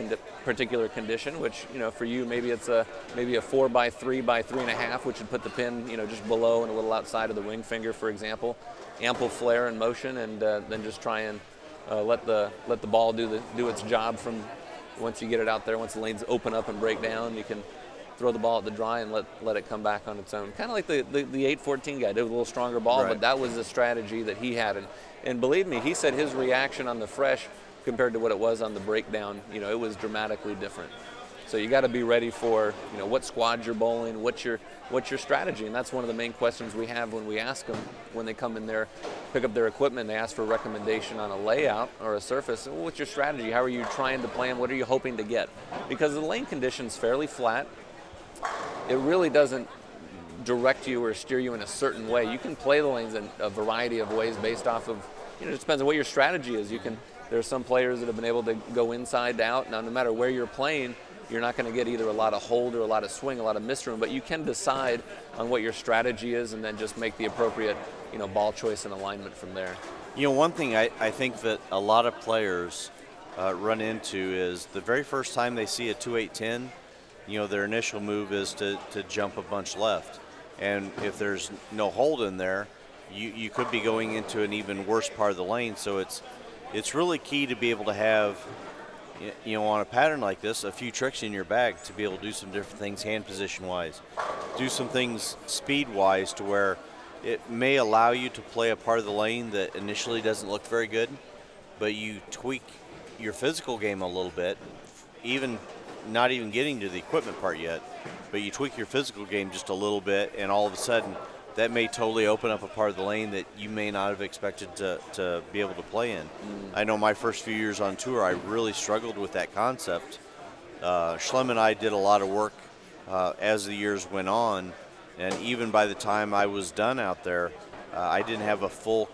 [SPEAKER 4] particular condition, which, for you, maybe it's maybe a 4x3 by 3.5, which would put the pin, just below and a little outside of the ring finger, for example. Ample flare and motion, and then just try and let the ball do its job from once you get it out there. Once the lanes open up and break down, you can throw the ball at the dry and let it come back on its own. Kind of like the 814 guy did with a little stronger ball,
[SPEAKER 2] right.
[SPEAKER 4] But that was the strategy that he had. And believe me, he said his reaction on the fresh compared to what it was on the breakdown, it was dramatically different. So you got to be ready for, what squad you're bowling, what's your strategy, and that's one of the main questions we have when we ask them when they come in there, pick up their equipment. They ask for a recommendation on a layout or a surface. Well, what's your strategy? How are you trying to plan? What are you hoping to get? Because the lane condition's fairly flat. It really doesn't direct you or steer you in a certain way. You can play the lanes in a variety of ways based off of, it just depends on what your strategy is. There are some players that have been able to go inside to out. Now, no matter where you're playing, you're not going to get either a lot of hold or a lot of swing, a lot of misroom, but you can decide on what your strategy is and then just make the appropriate, ball choice and alignment from there.
[SPEAKER 2] One thing I think that a lot of players run into is the very first time they see a 2-8-10, their initial move is to jump a bunch left. And if there's no hold in there, you could be going into an even worse part of the lane. So it's really key to be able to have, on a pattern like this, a few tricks in your bag to be able to do some different things hand position wise, do some things speed wise to where it may allow you to play a part of the lane that initially doesn't look very good, but you tweak your physical game a little bit, not even getting to the equipment part yet, but you tweak your physical game just a little bit, and all of a sudden that may totally open up a part of the lane that you may not have expected to be able to play in. I know my first few years on tour, I really struggled with that concept. Schlem and I did a lot of work as the years went on, and even by the time I was done out there, I didn't have a full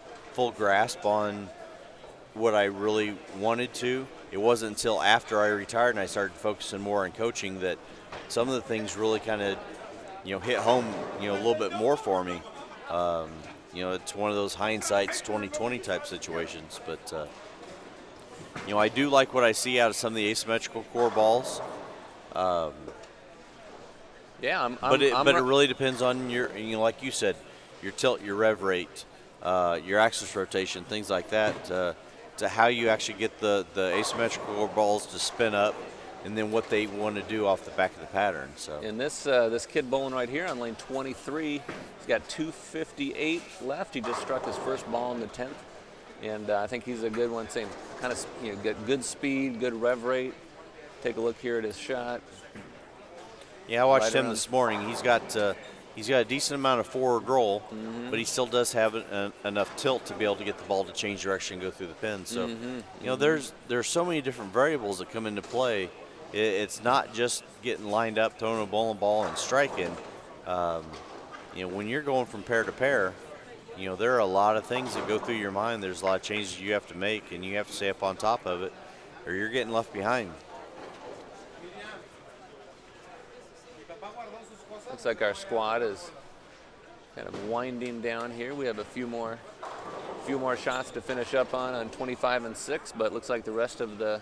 [SPEAKER 2] grasp on what I really wanted to. It wasn't until after I retired and I started focusing more on coaching that some of the things really kind of, hit home, a little bit more for me. It's one of those hindsight's 20/20 type situations. But, I do like what I see out of some of the asymmetrical core balls. But it really depends on your, like you said, your tilt, your rev rate, your axis rotation, things like that, to how you actually get the asymmetrical balls to spin up, and then what they want to do off the back of the pattern. So.
[SPEAKER 4] And this kid bowling right here on lane 23, he's got 258 left. He just struck his first ball in the 10th, and I think he's a good one. Same kind of, get good speed, good rev rate. Take a look here at his shot.
[SPEAKER 2] Yeah, I watched him this morning. He's got a decent amount of forward roll, but he still does have enough tilt to be able to get the ball to change direction and go through the pin. So, there's so many different variables that come into play. It's not just getting lined up, throwing a bowling ball, and striking. When you're going from pair to pair, there are a lot of things that go through your mind. There's a lot of changes you have to make, and you have to stay up on top of it, or you're getting left behind.
[SPEAKER 4] Looks like our squad is kind of winding down here. We have a few more shots to finish up on 25 and 6, but it looks like the rest of the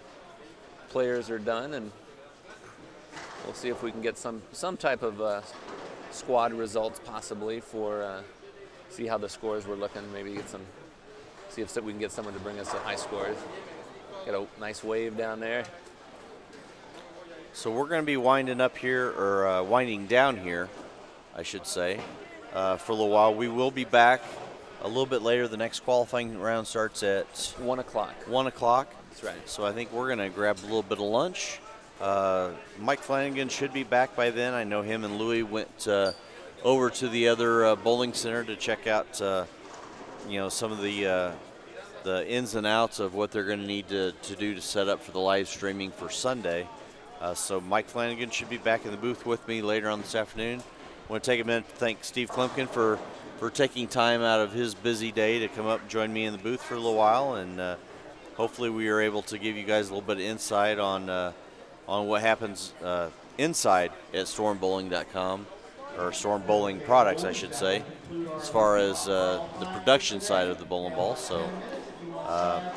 [SPEAKER 4] players are done, and we'll see if we can get some type of squad results possibly for see how the scores were looking. Maybe see if we can get someone to bring us the high scores. Got a nice wave down there.
[SPEAKER 2] So we're going to be winding up here, or winding down here, I should say, for a little while. We will be back a little bit later. The next qualifying round starts at
[SPEAKER 4] 1 o'clock.
[SPEAKER 2] 1 o'clock.
[SPEAKER 4] That's right.
[SPEAKER 2] So I think we're going to grab a little bit of lunch. Mike Flanagan should be back by then. I know him and Louie went over to the other bowling center to check out, some of the ins and outs of what they're going to need to do to set up for the live streaming for Sunday. So Mike Flanagan should be back in the booth with me later on this afternoon. I want to take a minute to thank Steve Kloempken for taking time out of his busy day to come up and join me in the booth for a little while, and hopefully we are able to give you guys a little bit of insight on what happens inside at stormbowling.com, or Storm Bowling Products, I should say, as far as the production side of the bowling ball. So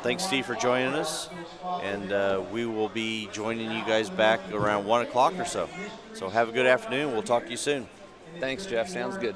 [SPEAKER 2] thanks, Steve, for joining us, and we will be joining you guys back around 1 o'clock or so. So have a good afternoon. We'll talk to you soon.
[SPEAKER 4] Thanks, Jeff. Sounds good.